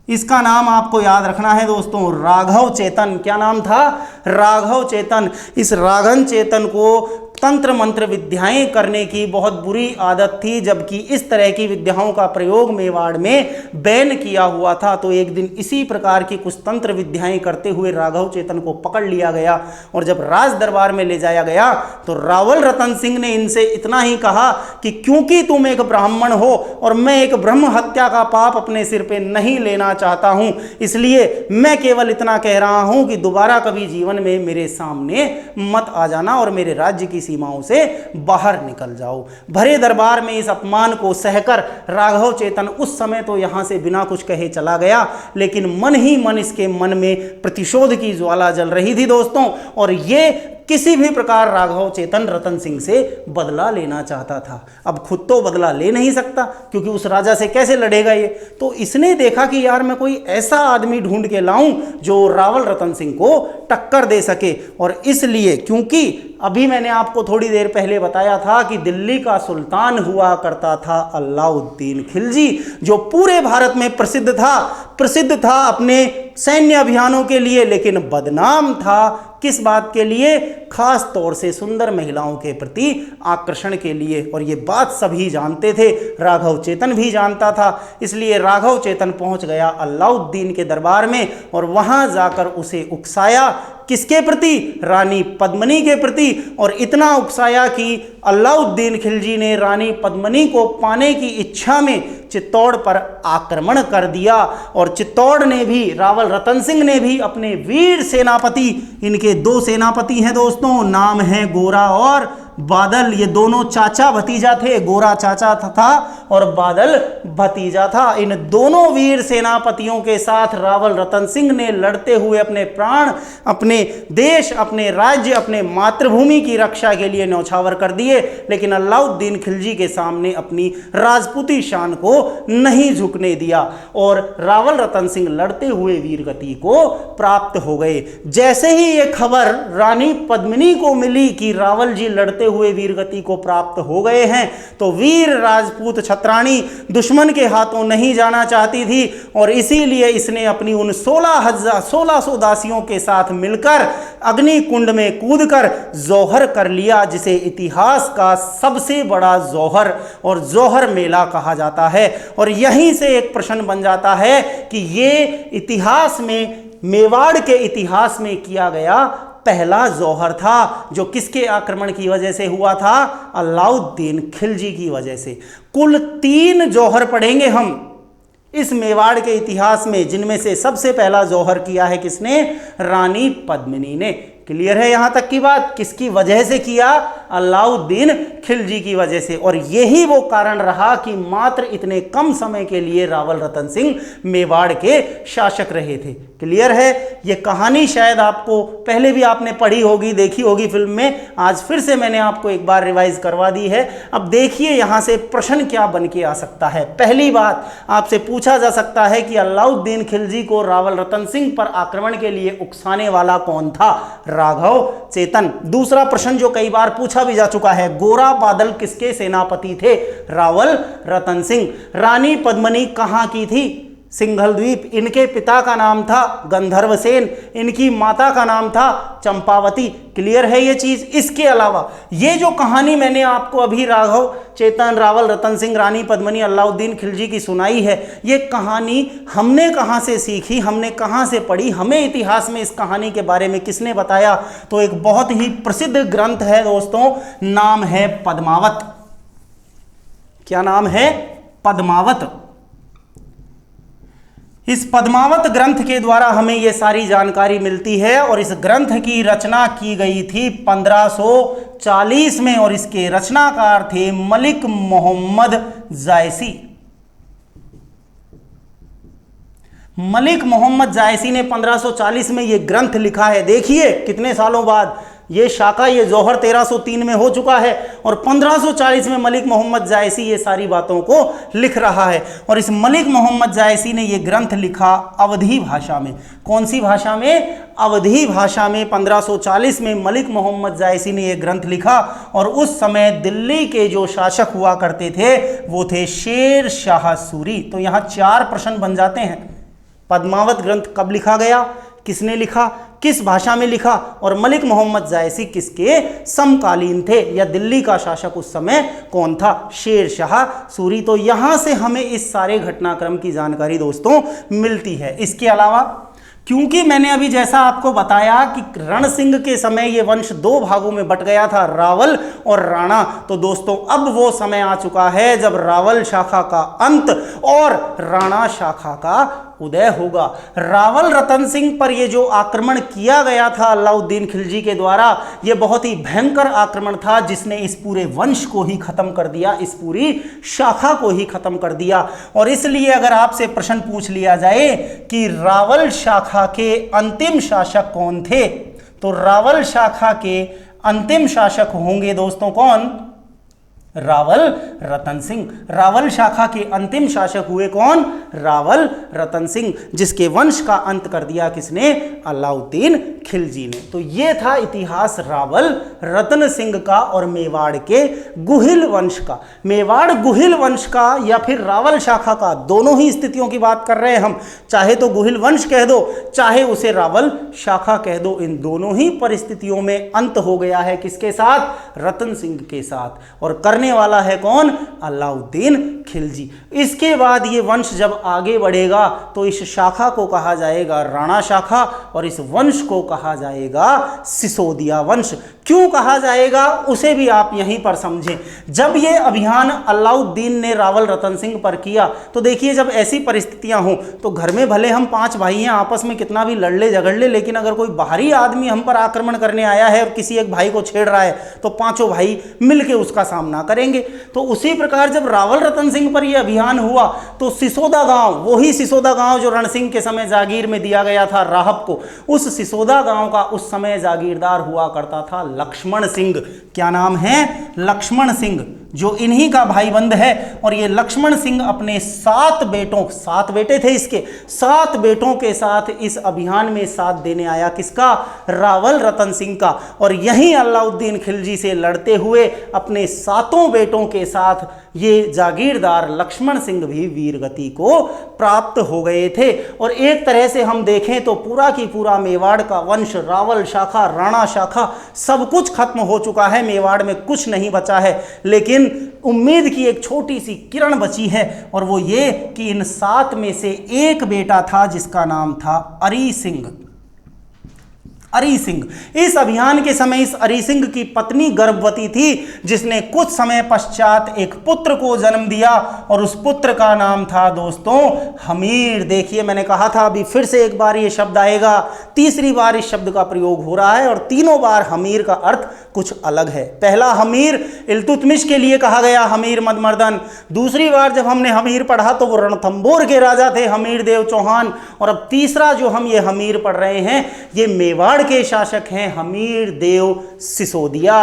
इसका नाम आपको याद रखना है दोस्तों, राघव चेतन। क्या नाम था? राघव चेतन। इस राघव चेतन को तंत्र मंत्र विद्याएं करने की बहुत बुरी आदत थी, जबकि इस तरह की विद्याओं का प्रयोग मेवाड़ में बैन किया हुआ था। तो एक दिन इसी प्रकार की कुछ तंत्र विद्याएं करते हुए राघव चेतन को पकड़ लिया गया और जब राज दरबार में ले जाया गया तो रावल रतन सिंह ने इनसे इतना ही कहा कि क्योंकि तुम एक ब्राह्मण हो और मैं एक ब्रह्म हत्या का पाप अपने सिर पे नहीं लेना चाहता हूं, इसलिए मैं केवल इतना कह रहा हूं कि दोबारा कभी जीवन में मेरे सामने मत आ जाना और मेरे राज्य की सीमाओं से बाहर निकल जाओ। भरे दरबार में इस अपमान को सहकर राघव चेतन उस समय तो यहां से बिना कुछ कहे चला गया, लेकिन मन ही मन इसके मन में प्रतिशोध की ज्वाला जल रही थी दोस्तों। और ये किसी भी प्रकार राघव चेतन रतन सिंह से बदला लेना चाहता था। अब खुद तो बदला ले नहीं सकता क्योंकि उस राजा से कैसे लड़ेगा ये। तो इसने देखा कि यार मैं कोई ऐसा आदमी ढूंढ के लाऊं जो रावल रतन सिंह को टक्कर दे सके। और इसलिए क्योंकि अभी मैंने आपको थोड़ी देर पहले बताया था कि दिल्ली का सुल्तान हुआ करता था अलाउद्दीन खिलजी, जो पूरे भारत में प्रसिद्ध था अपने सैन्य अभियानों के लिए, लेकिन बदनाम था किस बात के लिए? खास तौर से सुंदर महिलाओं के प्रति आकर्षण के लिए। और ये बात सभी जानते थे, राघव चेतन भी जानता था। इसलिए राघव चेतन पहुंच गया अलाउद्दीन के दरबार में और वहां जाकर उसे उकसाया। किसके प्रति? रानी पद्मिनी के प्रति। और इतना उकसाया कि अलाउद्दीन खिलजी ने रानी पद्मिनी को पाने की इच्छा में चित्तौड़ पर आक्रमण कर दिया। और चित्तौड़ ने भी, रावल रतन सिंह ने भी अपने वीर सेनापति, इनके दो सेनापति हैं दोस्तों, नाम है गोरा और बादल, ये दोनों चाचा भतीजा थे। गोरा चाचा था और बादल भतीजा था। इन दोनों वीर सेनापतियों के साथ रावल रतन सिंह ने लड़ते हुए अपने प्राण, अपने देश, अपने राज्य, अपने मातृभूमि की रक्षा के लिए न्यौछावर कर दिए। लेकिन अलाउद्दीन खिलजी के सामने अपनी राजपूती शान को नहीं झुकने दिया और रावल रतन सिंह लड़ते हुए वीरगति को प्राप्त हो गए। जैसे ही ये खबर रानी पद्मिनी को मिली कि रावल जी लड़ते हुए वीरगति को प्राप्त हो गए हैं, तो वीर राजपूत छत्राणी दुश्मन के हाथों नहीं जाना चाहती थी और इसीलिए इसने अपनी उन 1600 दासियों के साथ मिलकर अग्नि कुंड में कूदकर जौहर कर लिया, जिसे इतिहास का सबसे बड़ा जौहर और जौहर मेला कहा जाता है। और यहीं से एक प्रश्न बन जाता है कि ये इतिहास में, मेवाड़ के इतिहास में किया गया पहला जौहर था, जो किसके आक्रमण की वजह से हुआ था? अलाउद्दीन खिलजी की वजह से। कुल 3 जौहर पढ़ेंगे हम इस मेवाड़ के इतिहास में, जिनमें से सबसे पहला जौहर किया है किसने? रानी पद्मिनी ने। क्लियर है यहां तक की बात? किसकी वजह से किया? अलाउद्दीन खिलजी की वजह से। और यही वो कारण रहा कि मात्र इतने कम समय के लिए रावल रतन सिंह मेवाड़ के शासक रहे थे। क्लियर है? ये कहानी शायद आपको पहले भी आपने पढ़ी होगी, देखी होगी फिल्म में, आज फिर से मैंने आपको एक बार रिवाइज करवा दी है। अब देखिए यहां से प्रश्न क्या बन के आ सकता है। पहली बात आपसे पूछा जा सकता है कि अलाउद्दीन खिलजी को रावल रतन सिंह पर आक्रमण के लिए उकसाने वाला कौन था? राघव चेतन। दूसरा प्रश्न जो कई बार पूछा भी जा चुका है, गोरा बादल किसके सेनापति थे? रावल रतन सिंह। रानी पद्मिनी कहां की थी? सिंघल द्वीप। इनके पिता का नाम था गंधर्वसेन, इनकी माता का नाम था चंपावती। क्लियर है ये चीज? इसके अलावा ये जो कहानी मैंने आपको अभी राघव चेतन, रावल रतन सिंह, रानी पद्मिनी, अलाउद्दीन खिलजी की सुनाई है, ये कहानी हमने कहां से सीखी, हमने कहां से पढ़ी, हमें इतिहास में इस कहानी के बारे में किसने बताया? तो एक बहुत ही प्रसिद्ध ग्रंथ है दोस्तों, नाम है पद्मावत। क्या नाम है? पद्मावत। इस पद्मावत ग्रंथ के द्वारा हमें यह सारी जानकारी मिलती है और इस ग्रंथ की रचना की गई थी 1540 में और इसके रचनाकार थे मलिक मोहम्मद जायसी। मलिक मोहम्मद जायसी ने 1540 में यह ग्रंथ लिखा है। देखिए कितने सालों बाद ये शाखा, ये जौहर 1303 में हो चुका है और 1540 में मलिक मोहम्मद जायसी ये सारी बातों को लिख रहा है। और इस मलिक मोहम्मद जायसी ने ये ग्रंथ लिखा अवधी भाषा में। कौन सी भाषा में? अवधी भाषा में 1540 में मलिक मोहम्मद जायसी ने ये ग्रंथ लिखा। और उस समय दिल्ली के जो शासक हुआ करते थे वो थे शेर शाह सूरी। तो यहाँ 4 प्रश्न बन जाते हैं। पद्मावत ग्रंथ कब लिखा गया, किसने लिखा, किस भाषा में लिखा, और मलिक मोहम्मद जायसी किसके समकालीन थे, या दिल्ली का शासक उस समय कौन था? शेर शाह सूरी। तो यहां से हमें इस सारे घटनाक्रम की जानकारी दोस्तों मिलती है। इसके अलावा क्योंकि मैंने अभी जैसा आपको बताया कि रण सिंह के समय ये वंश 2 भागों में बट गया था, रावल और राणा, तो दोस्तों अब वो समय आ चुका है जब रावल शाखा का अंत और राणा शाखा का उदय होगा। रावल रतन सिंह पर यह जो आक्रमण किया गया था अलाउद्दीन खिलजी के द्वारा, यह बहुत ही भयंकर आक्रमण था जिसने इस पूरे वंश को ही खत्म कर दिया, इस पूरी शाखा को ही खत्म कर दिया। और इसलिए अगर आपसे प्रश्न पूछ लिया जाए कि रावल शाखा के अंतिम शासक कौन थे, तो रावल शाखा के अंतिम शासक होंगे दोस्तों कौन? रावल रतन सिंह। रावल शाखा के अंतिम शासक हुए कौन? रावल रतन सिंह, जिसके वंश का अंत कर दिया किसने? अलाउद्दीन खिलजी ने। तो यह था इतिहास रावल रतन सिंह का और मेवाड़ के गुहिल वंश का। मेवाड़ गुहिल वंश का या फिर रावल शाखा का, दोनों ही स्थितियों की बात कर रहे हैं हम। चाहे तो गुहिल वंश कह दो, चाहे उसे रावल शाखा कह दो, इन दोनों ही परिस्थितियों में अंत हो गया है किसके साथ? रतन सिंह के साथ। और करने वाला है कौन? अलाउद्दीन खिलजी। इसके बाद ये वंश जब आगे बढ़ेगा तो इस शाखा को कहा जाएगा राणा शाखा और इस वंश को कहा जाएगा सिसोदिया वंश। क्यों कहा जाएगा उसे भी आप यहीं पर समझें। जब ये अभियान अलाउद्दीन ने रावल रतन सिंह पर किया तो देखिए, जब ऐसी परिस्थितियां हों तो घर में भले हम 5 भाई हैं, आपस में कितना भी लड़ ले झगड़ ले, लेकिन अगर कोई बाहरी आदमी हम पर आक्रमण करने आया है और किसी एक भाई को छेड़ रहा है तो 5 भाई मिलकर उसका सामना करेंगे। तो उसी प्रकार जब रावल रतन सिंह पर यह अभियान हुआ तो सिसोदा गांव, वही सिसोदा गांव जो रण सिंह के समय जागीर में दिया गया था राहब को, उस सिसोदा गांव का उस समय जागीरदार हुआ करता था लक्ष्मण सिंह। क्या नाम है? लक्ष्मण सिंह, जो इन्हीं का भाईबंद है। और ये लक्ष्मण सिंह अपने 7 बेटों, 7 बेटे थे इसके, 7 बेटों के साथ इस अभियान में साथ देने आया किसका? रावल रतन सिंह का। और यहीं अलाउद्दीन खिलजी से लड़ते हुए अपने 7 बेटों के साथ ये जागीरदार लक्ष्मण सिंह भी वीरगति को प्राप्त हो गए थे। और एक तरह से हम देखें तो पूरा की पूरा मेवाड़ का वंश, रावल शाखा, राणा शाखा, सब कुछ खत्म हो चुका है। मेवाड़ में कुछ नहीं बचा है, लेकिन उम्मीद की एक छोटी सी किरण बची है, और वो ये कि इन 7 में से एक बेटा था जिसका नाम था अरी सिंह। अरी सिंह। इस अभियान के समय इस अरी सिंह की पत्नी गर्भवती थी, जिसने कुछ समय पश्चात एक पुत्र को जन्म दिया और उस पुत्र का नाम था दोस्तों हमीर। देखिए मैंने कहा था, अभी फिर से एक बार ये शब्द आएगा, तीसरी बार इस शब्द का प्रयोग हो रहा है और तीनों बार हमीर का अर्थ कुछ अलग है। पहला हमीर इल्तुतमिश के लिए कहा गया, हमीर मदमर्दन। दूसरी बार जब हमने हमीर पढ़ा तो वो रणथंबोर के राजा थे, हमीर देव चौहान। और अब तीसरा जो हम ये हमीर पढ़ रहे हैं, ये मेवाड़ के शासक हैं हमीर देव सिसोदिया।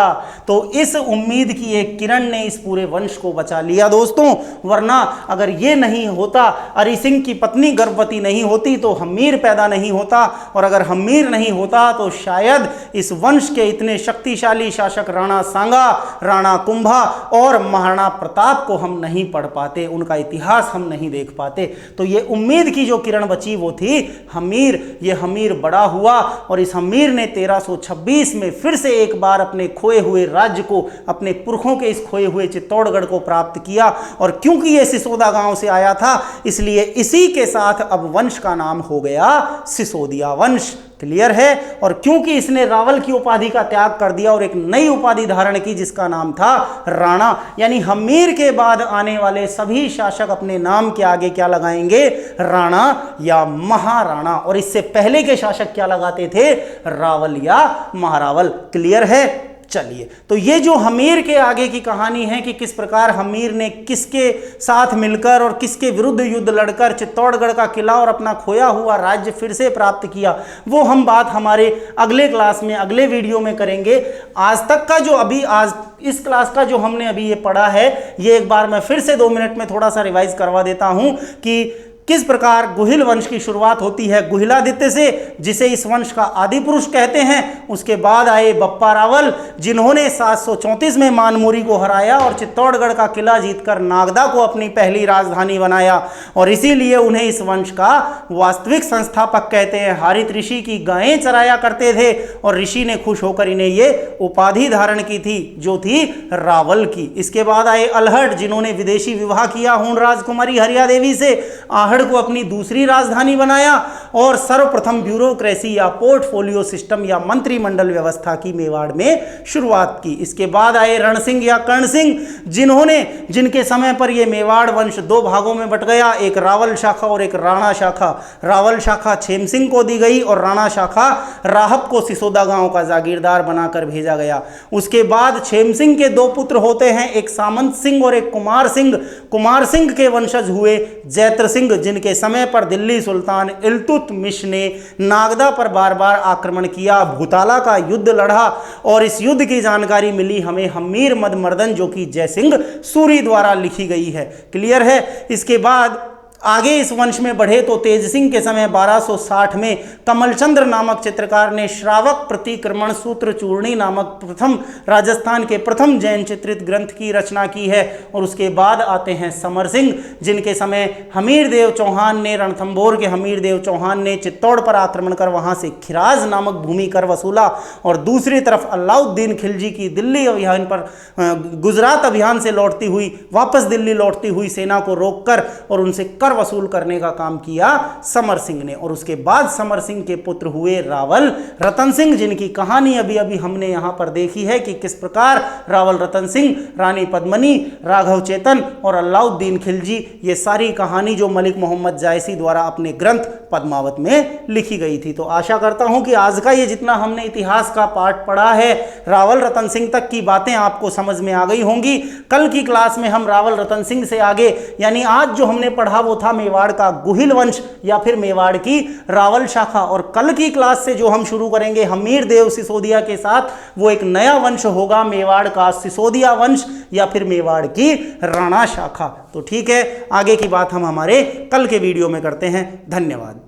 तो इस उम्मीद की एक किरण ने इस पूरे वंश को बचा लिया दोस्तों, वरना अगर ये नहीं होता, अरी सिंह की पत्नी गर्भवती नहीं होती तो हमीर पैदा नहीं होता, और अगर हमीर नहीं होता तो शायद इस वंश के इतने शक्तिशाली शासक राणा सांगा, राणा कुंभा और महाराणा प्रताप को हम नहीं पढ़ पाते, उनका इतिहास हम नहीं देख पाते। तो ये उम्मीद की जो किरण बची वो थी हमीर। ये हमीर बड़ा हुआ और इस हमीर ने 1326 में फिर से एक बार अपने खोए हुए राज्य को, अपने पुरखों के इस खोए हुए चित्तौड़गढ़ को प्राप्त किया। और क्योंकि ये सिसोदा गांव से आया था, इसलिए इसी के साथ अब वंश का नाम हो गया सिसोदिया वंश। क्लियर है। और क्योंकि इसने रावल की उपाधि का त्याग कर दिया और एक नई उपाधि धारण की जिसका नाम था राणा, यानी हमीर के बाद आने वाले सभी शासक अपने नाम के आगे क्या लगाएंगे, राणा या महाराणा, और इससे पहले के शासक क्या लगाते थे, रावल या महारावल। क्लियर है। चलिए, तो ये जो हमीर के आगे की कहानी है कि किस प्रकार हमीर ने किसके साथ मिलकर और किसके विरुद्ध युद्ध लड़कर चित्तौड़गढ़ का किला और अपना खोया हुआ राज्य फिर से प्राप्त किया, वो हम बात हमारे अगले क्लास में, अगले वीडियो में करेंगे। आज तक का जो अभी आज इस क्लास का जो हमने अभी ये पढ़ा है, ये एक बार मैं फिर से 2 मिनट में थोड़ा सा रिवाइज करवा देता हूं कि किस प्रकार गुहिल वंश की शुरुआत होती है गुहिलादित्य से, जिसे इस वंश का आदि पुरुष कहते हैं। उसके बाद आए बप्पा रावल, जिन्होंने 734 में मानमुरी को हराया और चित्तौड़गढ़ का किला जीतकर नागदा को अपनी पहली राजधानी बनाया, और इसीलिए उन्हें इस वंश का वास्तविक संस्थापक कहते हैं। हारित ऋषि की गायें चराया करते थे और ऋषि ने खुश होकर इन्हें ये उपाधि धारण की थी, जो थी रावल की। इसके बाद आए अल्हड़, जिन्होंने विदेशी विवाह किया हूण राजकुमारी हरिया देवी से, को अपनी दूसरी राजधानी बनाया और सर्वप्रथम ब्यूरोक्रेसी या पोर्टफोलियो सिस्टम या मंत्रिमंडल व्यवस्था की मेवाड़ में शुरुआत की। इसके बाद आए रणसिंह या कर्ण सिंह, जिनके समय पर यह मेवाड़ वंश 2 भागों में बट गया, एक रावल शाखा और एक राणा शाखा। रावल शाखा छेम सिंह को दी गई और राणा शाखा राहब को सिसोदा गांव का जागीरदार बनाकर भेजा गया। उसके बाद छेम सिंह के 2 पुत्र होते हैं, एक सामंत सिंह और एक कुमार सिंह। कुमार सिंह के वंशज हुए जैत्र सिंह, जिनके समय पर दिल्ली सुल्तान इल्तुतमिश ने नागदा पर बार बार आक्रमण किया, भूताला का युद्ध लड़ा, और इस युद्ध की जानकारी मिली हमें हमीर मदमर्दन, जो कि जयसिंह सूरी द्वारा लिखी गई है। क्लियर है। इसके बाद आगे इस वंश में बढ़े तो तेज सिंह के समय 1260 में कमलचंद्र नामक चित्रकार ने श्रावक प्रतिक्रमण सूत्र चूर्णी नामक प्रथम राजस्थान के प्रथम जैन चित्रित ग्रंथ की रचना की है। और उसके बाद आते हैं समर सिंह, जिनके समय हमीर देव चौहान ने, रणथंबोर के हमीर देव चौहान ने चित्तौड़ पर आक्रमण कर वहां से खिराज नामक भूमि कर वसूला, और दूसरी तरफ अलाउद्दीन खिलजी की दिल्ली अभियान पर गुजरात अभियान से लौटती हुई, वापस दिल्ली लौटती हुई सेना को रोककर और उनसे कर वसूल करने का काम किया समर सिंह ने। और उसके बाद समर सिंह के पुत्र हुए रावल रतन सिंह, जिनकी कहानी अभी अभी हमने यहां पर देखी है कि किस प्रकार रावल रतन सिंह, रानी पद्मनी, राघव चेतन और अलाउद्दीन खिलजी, ये सारी कहानी जो मलिक मोहम्मद जायसी द्वारा अपने ग्रंथ पद्मावत में लिखी गई थी। तो आशा करता हूं कि आज का ये जितना हमने इतिहास का पाठ पढ़ा है, रावल रतन सिंह तक की बातें आपको समझ में आ गई होंगी। कल की क्लास में हम रावल रतन सिंह से आगे, यानी आज जो हमने पढ़ा वो था मेवाड़ का गुहिल वंश या फिर मेवाड़ की रावल शाखा, और कल की क्लास से जो हम शुरू करेंगे हमीर देव सिसोदिया के साथ, वो एक नया वंश होगा, मेवाड़ का सिसोदिया वंश या फिर मेवाड़ की राणा शाखा। तो ठीक है, आगे की बात हम हमारे कल के वीडियो में करते हैं। धन्यवाद।